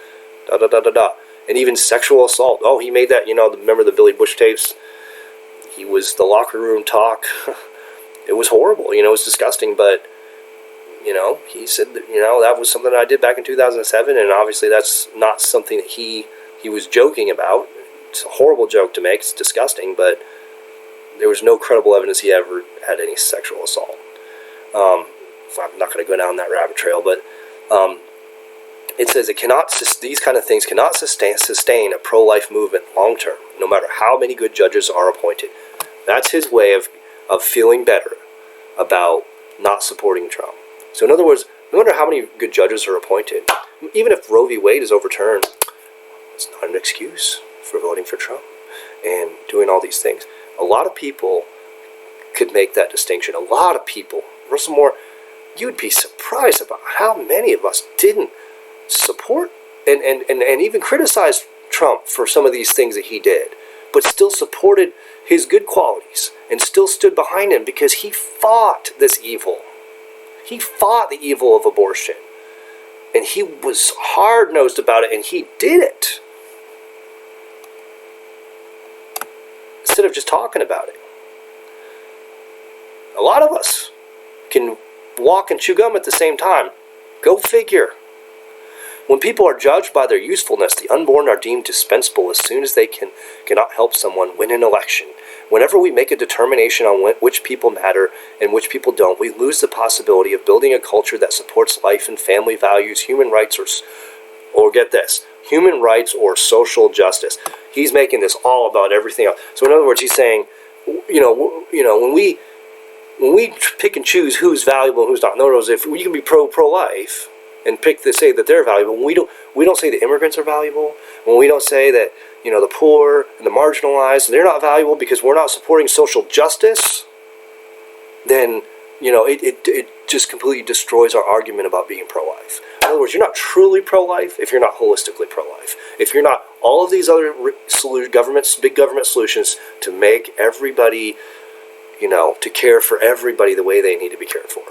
and even sexual assault. Oh, he made that. Remember the Billy Bush tapes? He was the locker room talk. It was horrible. It was disgusting. But he said that that was something I did back in 2007, and obviously that's not something that he was joking about. It's a horrible joke to make. It's disgusting, but there was no credible evidence he ever had any sexual assault. I'm not going to go down that rabbit trail, but it says these kind of things cannot sustain a pro-life movement long term, no matter how many good judges are appointed. That's his way of feeling better about not supporting Trump. So in other words, no matter how many good judges are appointed, even if Roe v. Wade is overturned, it's not an excuse for voting for Trump and doing all these things. A lot of people could make that distinction. A lot of people. Russell Moore, you'd be surprised about how many of us didn't support and even criticize Trump for some of these things that he did, but still supported his good qualities and still stood behind him because he fought this evil. He fought the evil of abortion. And he was hard-nosed about it, and he did it. Instead of just talking about it. A lot of us can walk and chew gum at the same time. Go figure. When people are judged by their usefulness, the unborn are deemed dispensable as soon as they cannot help someone win an election. Whenever we make a determination on which people matter and which people don't, we lose the possibility of building a culture that supports life and family values, human rights, or get this, human rights or social justice. He's making this all about everything else. So in other words, he's saying, when we pick and choose who's valuable and who's not. In other words, if we can be pro-life and say that they're valuable, when we don't say the immigrants are valuable, when we don't say that the poor and the marginalized, they're not valuable because we're not supporting social justice, then it just completely destroys our argument about being pro-life. In other words, you're not truly pro-life if you're not holistically pro-life. If you're not all of these other big government solutions to make everybody, to care for everybody the way they need to be cared for.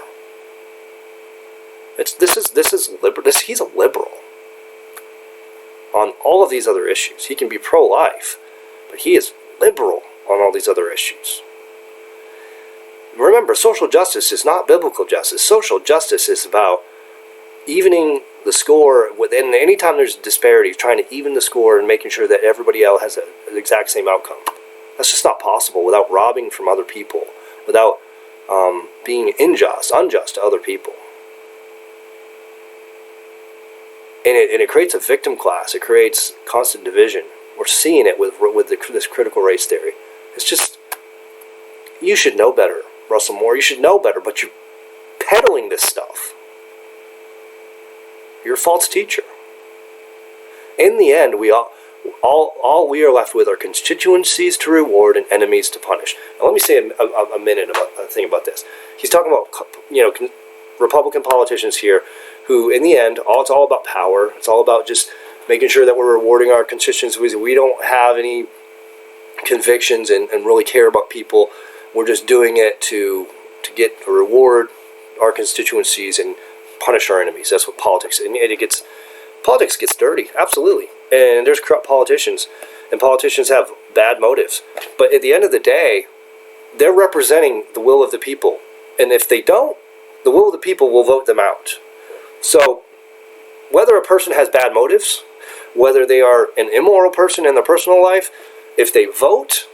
This is liberal. He's a liberal on all of these other issues. He can be pro-life, but he is liberal on all these other issues. Remember, social justice is not biblical justice. Social justice is about evening the score within. Anytime there's disparities, trying to even the score and making sure that everybody else has the exact same outcome. That's just not possible without robbing from other people, without being unjust to other people. And it creates a victim class. It creates constant division. We're seeing it with this critical race theory. It's just, you should know better, Russell Moore. You should know better, but you're peddling this stuff. You're a false teacher. In the end, all we are left with are constituencies to reward and enemies to punish. Now, let me say a minute about a thing about this. He's talking about Republican politicians here, who in the end, it's all about power. It's all about just making sure that we're rewarding our constituencies. We don't have any convictions and really care about people. We're just doing it to get a reward our constituencies and punish our enemies. That's what politics is. And politics gets dirty, absolutely. And there's corrupt politicians, and politicians have bad motives. But at the end of the day, they're representing the will of the people. And if they don't, the will of the people will vote them out. So whether a person has bad motives, whether they are an immoral person in their personal life, if they vote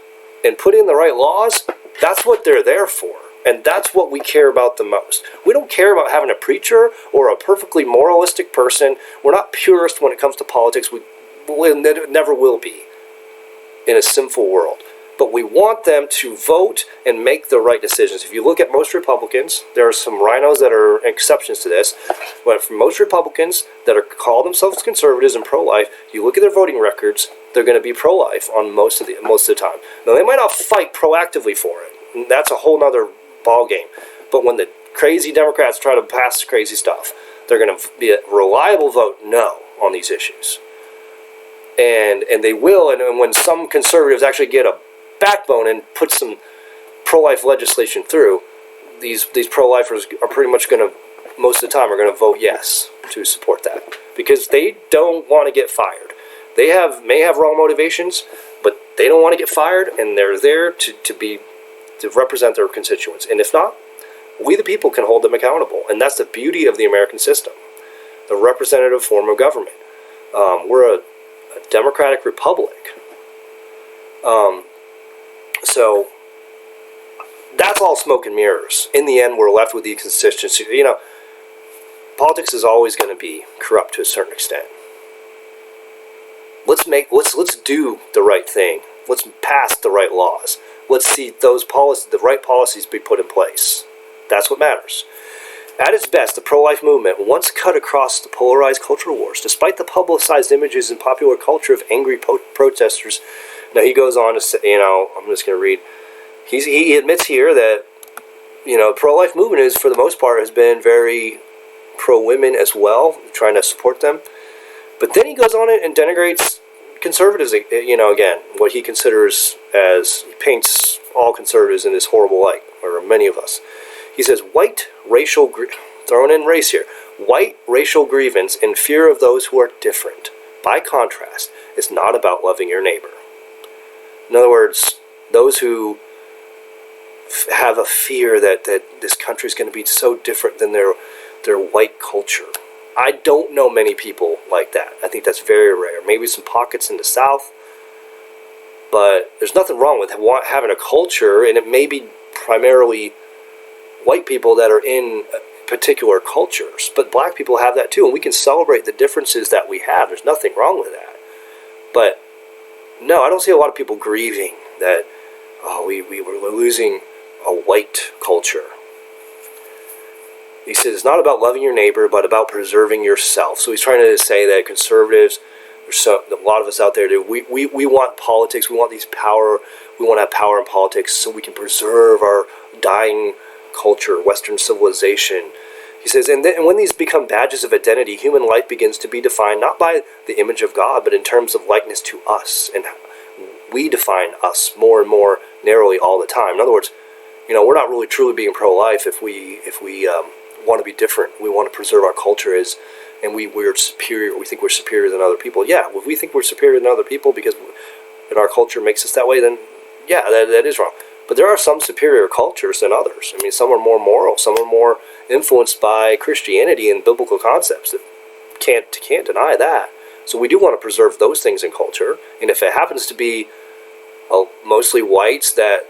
and put in the right laws, that's what they're there for. And that's what we care about the most. We don't care about having a preacher or a perfectly moralistic person. We're not purists when it comes to politics. We never will be in a sinful world. But we want them to vote and make the right decisions. If you look at most Republicans, there are some rhinos that are exceptions to this, but for most Republicans that call themselves conservatives and pro-life, you look at their voting records, they're going to be pro-life on most of the time. Now, they might not fight proactively for it. And that's a whole other ball game. But when the crazy Democrats try to pass crazy stuff, they're going to be a reliable vote no on these issues. And they will, and when some conservatives actually get a backbone and put some pro-life legislation through, these pro-lifers are pretty much going to, most of the time, are going to vote yes to support that. Because they don't want to get fired. They may have wrong motivations, but they don't want to get fired, and they're there to represent their constituents. And if not, we the people can hold them accountable. And that's the beauty of the American system, the representative form of government. We're a democratic republic. So That's all smoke and mirrors. In the end, we're left with the consistency. Politics is always going to be corrupt to a certain extent. Let's do the right thing. Let's pass the right laws. Let's see the right policies be put in place. That's what matters. At its best, the pro-life movement once cut across the polarized cultural wars, despite the publicized images in popular culture of angry protesters. Now he goes on to say, I'm just going to read. He admits here that, pro-life movement is, for the most part, has been very pro-women as well, trying to support them. But then he goes on and denigrates conservatives, again, what he considers as, he paints all conservatives in this horrible light, or many of us. He says, throwing in race here, white racial grievance and fear of those who are different, by contrast, is not about loving your neighbor. In other words, those who have a fear that this country is going to be so different than their white culture. I don't know many people like that. I think that's very rare. Maybe some pockets in the South, but there's nothing wrong with having a culture, and it may be primarily white people that are in particular cultures, but black people have that too, and we can celebrate the differences that we have. There's nothing wrong with that. But no, I don't see a lot of people grieving that, we're losing a white culture. He says it's not about loving your neighbor, but about preserving yourself. So he's trying to say that conservatives, a lot of us out there, we want politics, we want we want to have power in politics so we can preserve our dying culture, Western civilization. He says, and when these become badges of identity, human life begins to be defined not by the image of God, but in terms of likeness to us. And we define us more and more narrowly all the time. In other words, we're not really truly being pro-life if we want to be different. We want to preserve our culture and we're superior. We think we're superior than other people. Yeah, if we think we're superior than other people because our culture makes us that way, then yeah, that is wrong. But there are some superior cultures than others. I mean, some are more moral, some are more influenced by Christianity and biblical concepts. That can't deny that. So we do want to preserve those things in culture. And if it happens to be mostly whites that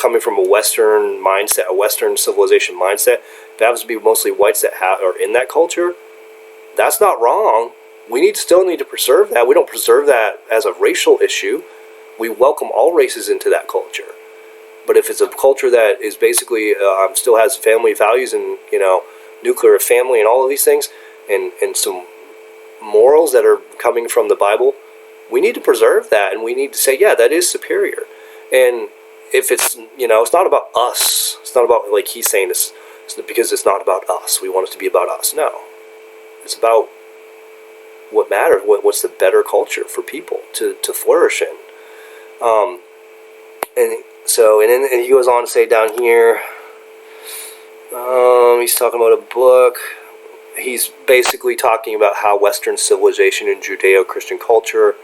coming from a Western mindset, a Western civilization mindset, if it happens to be mostly whites that are in that culture, that's not wrong. We still need to preserve that. We don't preserve that as a racial issue. We welcome all races into that culture. But if it's a culture that is basically still has family values and nuclear family and all of these things, and some morals that are coming from the Bible, we need to preserve that, and we need to say, yeah, that is superior. And if it's it's not about us. It's not about, like he's saying, it's because it's not about us. We want it to be about us. No, it's about what matters. What's the better culture for people to flourish in. And he goes on to say down here, he's talking about a book. He's basically talking about how Western civilization and Judeo-Christian culture,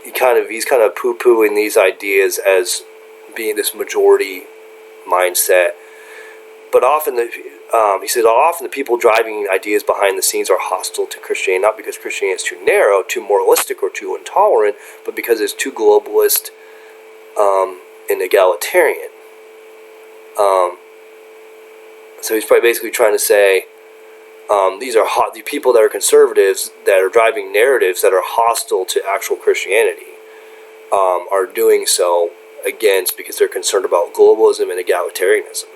he's kind of poo-pooing these ideas as being this majority mindset. But often he said often the people driving ideas behind the scenes are hostile to Christianity, not because Christianity is too narrow, too moralistic, or too intolerant, but because it's too globalist and egalitarian. So he's probably basically trying to say the people that are conservatives that are driving narratives that are hostile to actual Christianity are doing so because they're concerned about globalism and egalitarianism.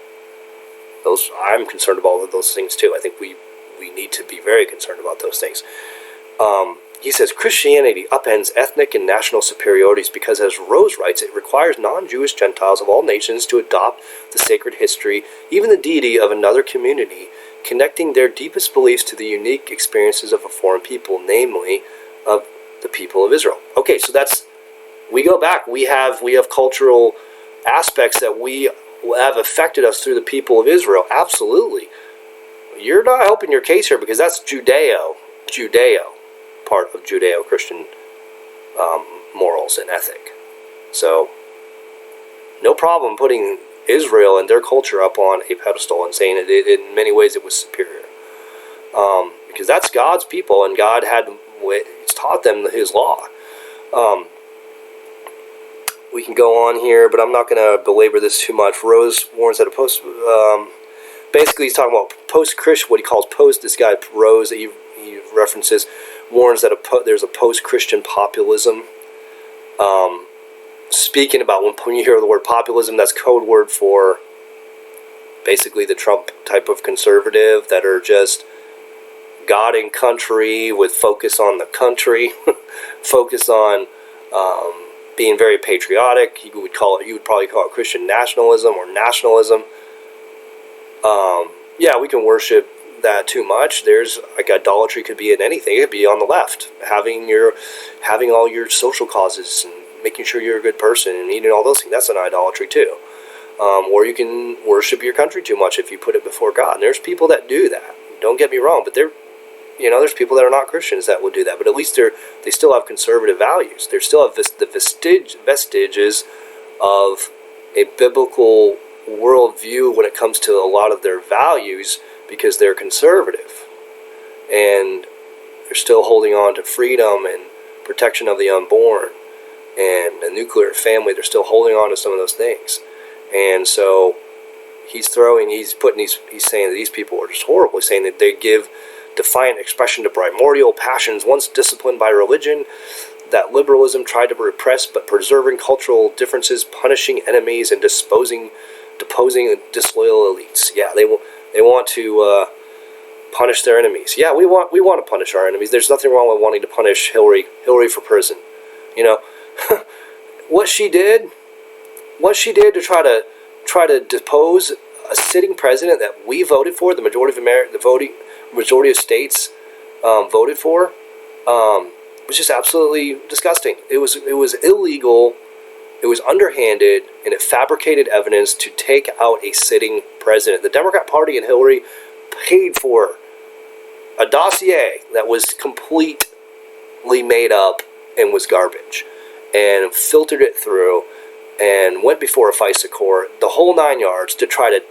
I'm concerned about those things too. I think we need to be very concerned about those things. He says Christianity upends ethnic and national superiorities because, as Rose writes, it requires non-Jewish Gentiles of all nations to adopt the sacred history, even the deity of another community, connecting their deepest beliefs to the unique experiences of a foreign people, namely of the people of Israel. Okay, so we go back. We have cultural aspects that have affected us through the people of Israel. Absolutely. You're not helping your case here because that's Judeo, part of Judeo-Christian morals and ethic. So, no problem putting Israel and their culture up on a pedestal and saying that in many ways it was superior. Because that's God's people, and God had taught them His law. we can go on here, but I'm not going to belabor this too much. Rose warns that basically he's talking about post-Christian, what he calls this guy Rose that he references, warns that there's a post-Christian populism. Speaking about when you hear the word populism, that's code word for basically the Trump type of conservative that are just God and country with focus on the country, focus on being very patriotic. You would probably call it Christian nationalism or nationalism. Yeah, we can worship that too much. There's like idolatry could be in anything. It could be on the left, having all your social causes and making sure you're a good person and eating all those things. That's an idolatry too. Or you can worship your country too much if you put it before God. And there's people that do that. Don't get me wrong, but there's people that are not Christians that will do that. But at least they still have conservative values. They still have the vestiges of a biblical worldview when it comes to a lot of their values, because they're conservative. And they're still holding on to freedom and protection of the unborn and the nuclear family. They're still holding on to some of those things. And so he's saying that these people are just horrible. He's saying that they give defiant expression to primordial passions once disciplined by religion, that liberalism tried to repress, but preserving cultural differences, punishing enemies, and deposing disloyal elites. Yeah, they want to punish their enemies. Yeah, we want to punish our enemies. There's nothing wrong with wanting to punish Hillary for prison. What she did to try to depose a sitting president that we voted for, the majority of states voted for, was just absolutely disgusting. It was illegal. It was underhanded, and it fabricated evidence to take out a sitting president. The Democrat Party and Hillary paid for a dossier that was completely made up and was garbage, and filtered it through and went before a FISA court, the whole 9 yards, to try to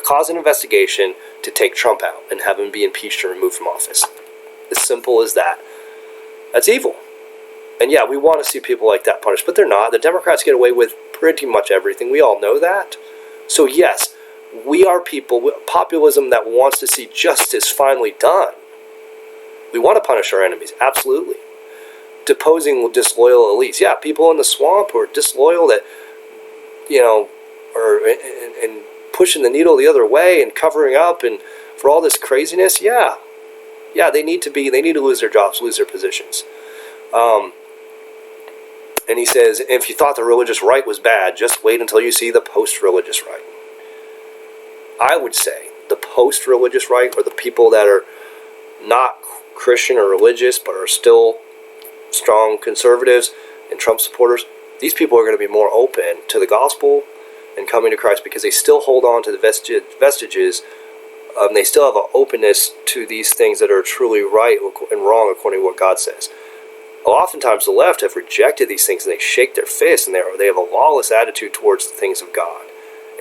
cause an investigation to take Trump out and have him be impeached or removed from office. As simple as that. That's evil. And yeah, we want to see people like that punished, but they're not. The Democrats get away with pretty much everything. We all know that. So yes, we are people with populism that wants to see justice finally done. We want to punish our enemies, absolutely. Deposing disloyal elites. Yeah, people in the swamp who are disloyal that, are and pushing the needle the other way and covering up and for all this craziness. Yeah, they need to lose their jobs, lose their positions. And he says, if you thought the religious right was bad, just wait until you see the post-religious right. I would say the post-religious right, or the people that are not Christian or religious but are still strong conservatives and Trump supporters, these people are going to be more open to the gospel and coming to Christ, because they still hold on to the vestiges. They still have an openness to these things that are truly right and wrong according to what God says. Oftentimes the left have rejected these things, and they shake their fists, and they have a lawless attitude towards the things of God,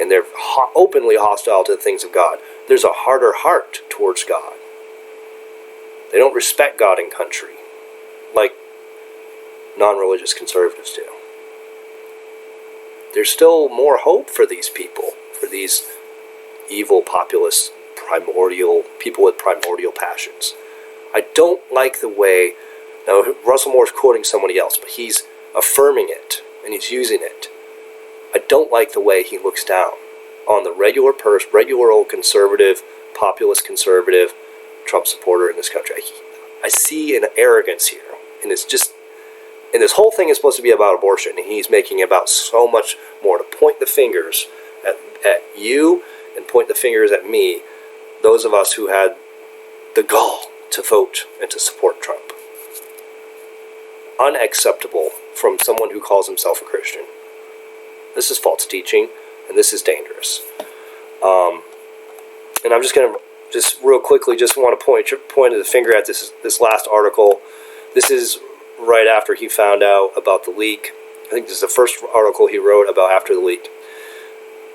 and they're openly hostile to the things of God. There's a harder heart towards God. They don't respect God and country like non-religious conservatives do. There's still more hope for these people, for these evil populist people with primordial passions. I don't like the way, now Russell Moore's quoting somebody else, but he's affirming it and he's using it. I don't like the way he looks down on the regular old conservative, populist conservative Trump supporter in this country. I see an arrogance here, and it's just, and this whole thing is supposed to be about abortion, and he's making it about so much more, to point the fingers at you and point the fingers at me, those of us who had the gall to vote and to support Trump. Unacceptable from someone who calls himself a Christian. This is false teaching, and this is dangerous. And I'm just going to, real quickly, want to point the finger at this last article. This is right after he found out about the leak. I think this is the first article he wrote about after the leak.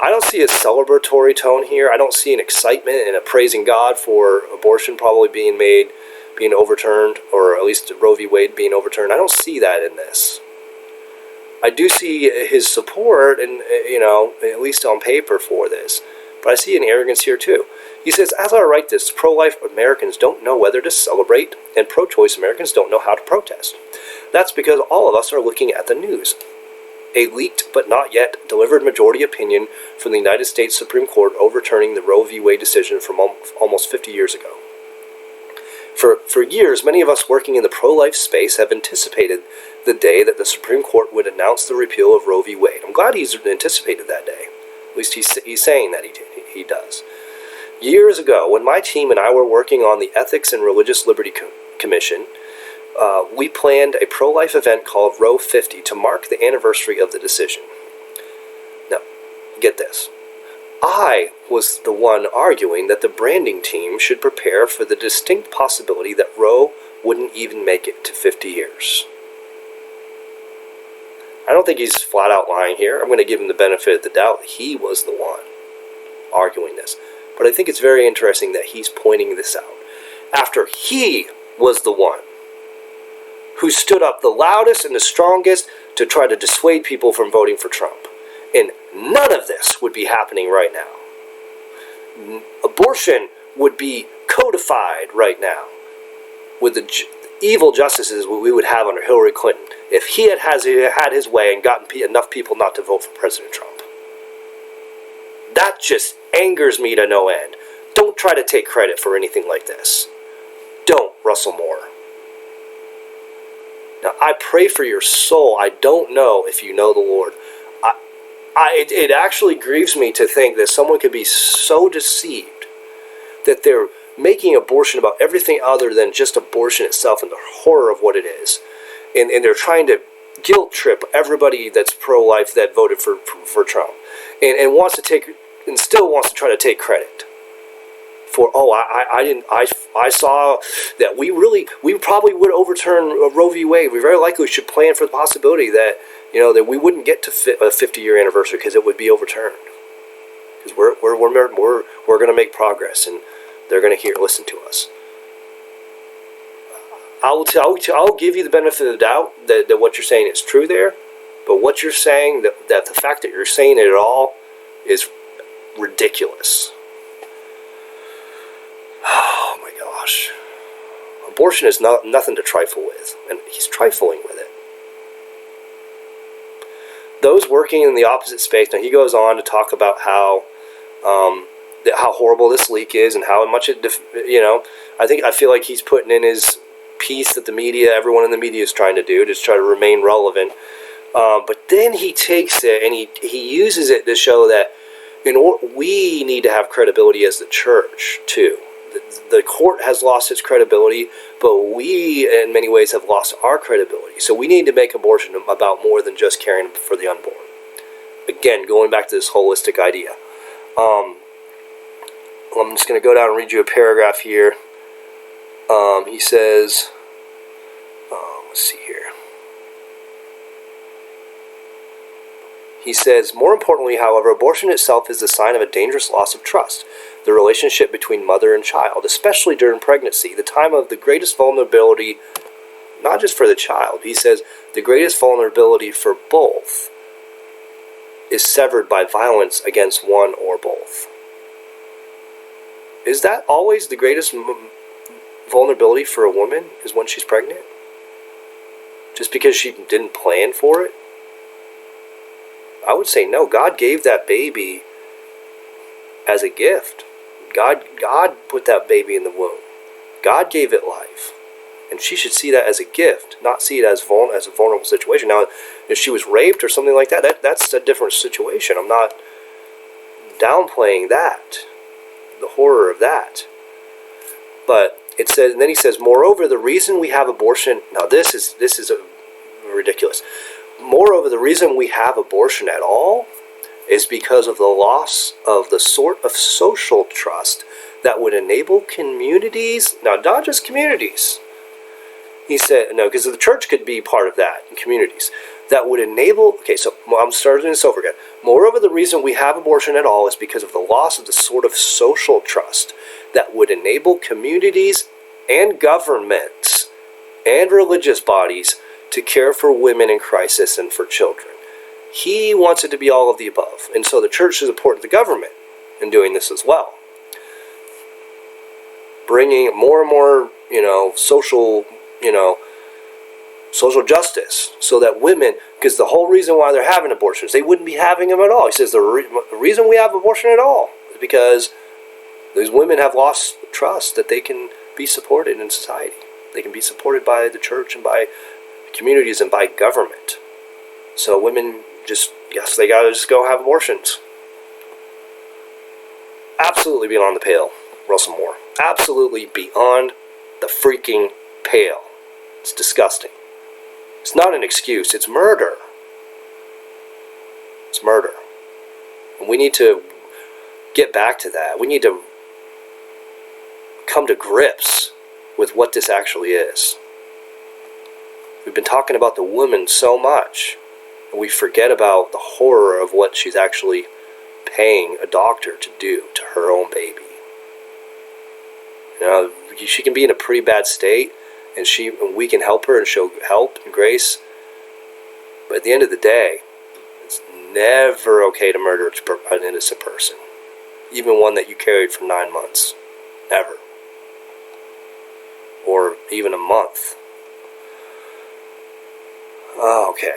I don't see a celebratory tone here. I don't see an excitement and a praising God for abortion probably being overturned, or at least Roe v. Wade being overturned. I don't see that in this. I do see his support, and at least on paper for this, but I see an arrogance here too. He says, as I write this, pro-life Americans don't know whether to celebrate, and pro-choice Americans don't know how to protest. That's because all of us are looking at the news. A leaked but not yet delivered majority opinion from the United States Supreme Court overturning the Roe v. Wade decision from almost 50 years ago. For years, many of us working in the pro-life space have anticipated the day that the Supreme Court would announce the repeal of Roe v. Wade. I'm glad he's anticipated that day. At least he's saying that he does. Years ago, when my team and I were working on the Ethics and Religious Liberty Commission, we planned a pro-life event called Roe 50 to mark the anniversary of the decision. Now, get this. I was the one arguing that the branding team should prepare for the distinct possibility that Roe wouldn't even make it to 50 years. I don't think he's flat out lying here. I'm going to give him the benefit of the doubt. He was the one arguing this. But I think it's very interesting that he's pointing this out after he was the one who stood up the loudest and the strongest to try to dissuade people from voting for Trump. And none of this would be happening right now. Abortion would be codified right now with the evil justices we would have under Hillary Clinton if he had his way and gotten enough people not to vote for President Trump. That just angers me to no end. Don't try to take credit for anything like this. Don't, Russell Moore. Now, I pray for your soul. I don't know if you know the Lord. It actually grieves me to think that someone could be so deceived that they're making abortion about everything other than just abortion itself and the horror of what it is. And they're trying to guilt trip everybody that's pro-life that voted for Trump. And wants to take, and still wants to try to take credit for, I saw that we probably would overturn Roe v. Wade. We very likely should plan for the possibility that, that we wouldn't get to a 50-year anniversary because it would be overturned. Because we're going to make progress, and they're going to listen to us. I'll give you the benefit of the doubt that what you're saying is true there, but what you're saying, that the fact that you're saying it at all is ridiculous. Oh my gosh. Abortion is nothing to trifle with, and he's trifling with it. Those working in the opposite space, now he goes on to talk about how horrible this leak is and how much it, I feel like he's putting in his piece that everyone in the media is trying to do to try to remain relevant. But then he takes it and he uses it to show that we need to have credibility as the church too. The court has lost its credibility, but we, in many ways, have lost our credibility. So we need to make abortion about more than just caring for the unborn. Again, going back to this holistic idea. I'm just going to go down and read you a paragraph here. He says, let's see here. He says, more importantly, however, abortion itself is the sign of a dangerous loss of trust. The relationship between mother and child, especially during pregnancy, the time of the greatest vulnerability, not just for the child. He says the greatest vulnerability for both is severed by violence against one or both. Is that always the greatest vulnerability for a woman, is when she's pregnant? Just because she didn't plan for it? I would say no. God gave that baby as a gift. God put that baby in the womb. God gave it life. And she should see that as a gift, not see it as a vulnerable situation. Now, if she was raped or something like that, that's a different situation. I'm not downplaying that, the horror of that. But it says, and then he says, moreover, the reason we have abortion. Now, this is ridiculous. Moreover, the reason we have abortion at all is because of the loss of the sort of social trust that would enable communities, now not just communities, he said, no, because the church could be part of that, in communities, that would enable, okay, so I'm starting this over again. Moreover, the reason we have abortion at all is because of the loss of the sort of social trust that would enable communities and governments and religious bodies to care for women in crisis and for children. He wants it to be all of the above. And so the church should support the government in doing this as well. Bringing more and more, social justice, so that women, because the whole reason why they're having abortions, they wouldn't be having them at all. He says the reason we have abortion at all is because these women have lost trust that they can be supported in society. They can be supported by the church and by communities and by government. So women they gotta just go have abortions. Absolutely beyond the pale, Russell Moore. Absolutely beyond the freaking pale. It's disgusting. It's not an excuse, it's murder. It's murder. And we need to get back to that. We need to come to grips with what this actually is. We've been talking about the woman so much, and we forget about the horror of what she's actually paying a doctor to do to her own baby. She can be in a pretty bad state, and we can help her and show help and grace. But at the end of the day, it's never okay to murder an innocent person, even one that you carried for 9 months. Never. Or even a month. Oh, okay.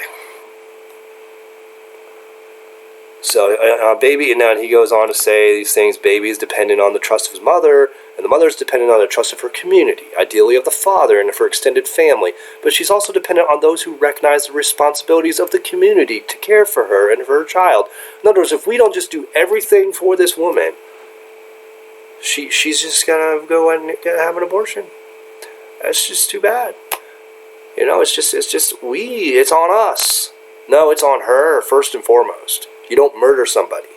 So, baby, and then he goes on to say these things. Baby is dependent on the trust of his mother, and the mother is dependent on the trust of her community, ideally of the father and of her extended family. But she's also dependent on those who recognize the responsibilities of the community to care for her and for her child. In other words, if we don't just do everything for this woman, she's just gonna go and have an abortion. That's just too bad. It's on us. No, it's on her first and foremost. You don't murder somebody.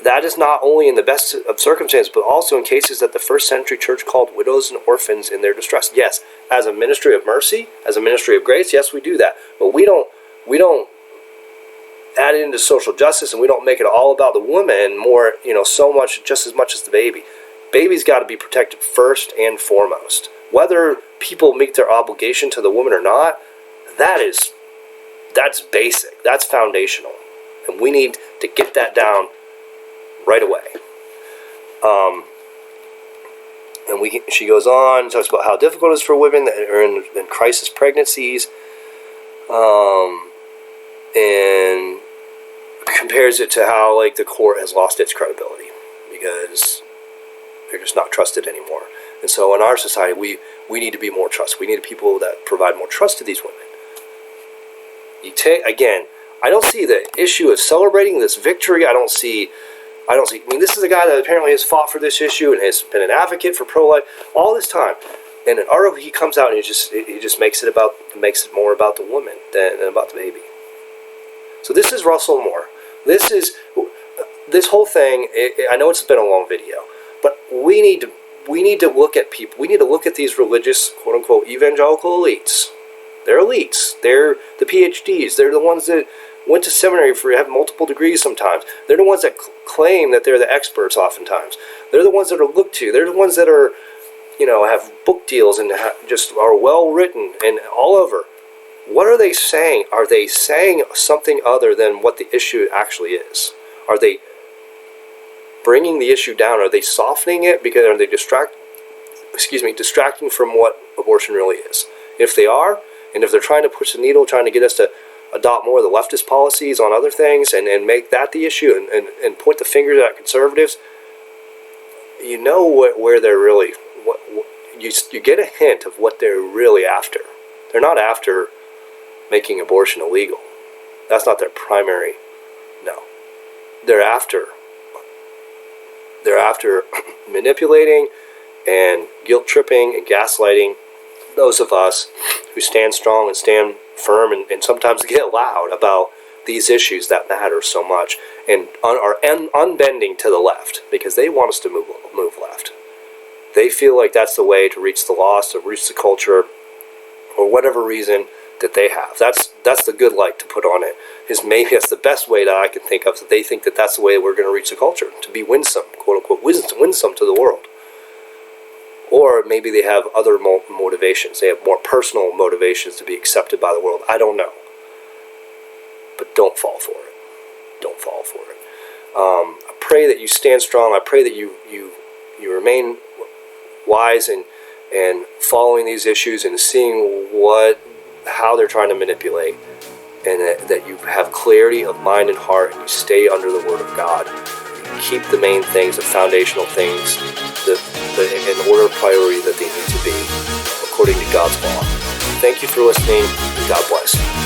That is not only in the best of circumstances, but also in cases that the first century church called widows and orphans in their distress. Yes, as a ministry of mercy, as a ministry of grace, yes, we do that. But we don't add it into social justice, and we don't make it all about the woman more, so much, just as much as the baby. Baby's got to be protected first and foremost. Whether people meet their obligation to the woman or not, that's basic. That's foundational. And we need to get that down right away. She goes on, talks about how difficult it is for women that are in crisis pregnancies, and compares it to how the court has lost its credibility because they're just not trusted anymore. And so in our society, we need to be more trust. We need people that provide more trust to these women. I don't see the issue of celebrating this victory. I mean, this is a guy that apparently has fought for this issue and has been an advocate for pro-life all this time. And in article, he comes out and he just makes it more about the woman than about the baby. So this is Russell Moore. This whole thing. I know it's been a long video, but we need to look at people. We need to look at these religious, quote unquote, evangelical elites. They're elites. They're the PhDs. They're the ones that went to seminary have multiple degrees sometimes. They're the ones that claim that they're the experts oftentimes. They're the ones that are looked to. They're the ones that are, have book deals and just are well written and all over. What are they saying? Are they saying something other than what the issue actually is? Are they bringing the issue down? Are they softening it? Because are they distracting from what abortion really is? If they are, and if they're trying to push the needle, trying to get us to adopt more of the leftist policies on other things and make that the issue and point the finger at conservatives, where they're really, you get a hint of what they're really after. They're not after making abortion illegal. That's not their primary, no. They're after manipulating and guilt-tripping and gaslighting those of us who stand strong and stand firm and sometimes get loud about these issues that matter so much and are unbending to the left because they want us to move left. They feel like that's the way to reach the lost, to reach the culture, or whatever reason that they have. That's the good light to put on it. Maybe that's the best way that I can think of. That they think that that's the way we're going to reach the culture, to be winsome, quote unquote, winsome to the world. Or maybe they have other motivations. They have more personal motivations to be accepted by the world. I don't know. but don't fall for it. Don't fall for it. I pray that you stand strong. I pray that you remain wise and following these issues and seeing how they're trying to manipulate, and that you have clarity of mind and heart, and you stay under the Word of God. You keep the main things, the foundational things, in order of priority that they need to be according to God's law. Thank you for listening, and God bless.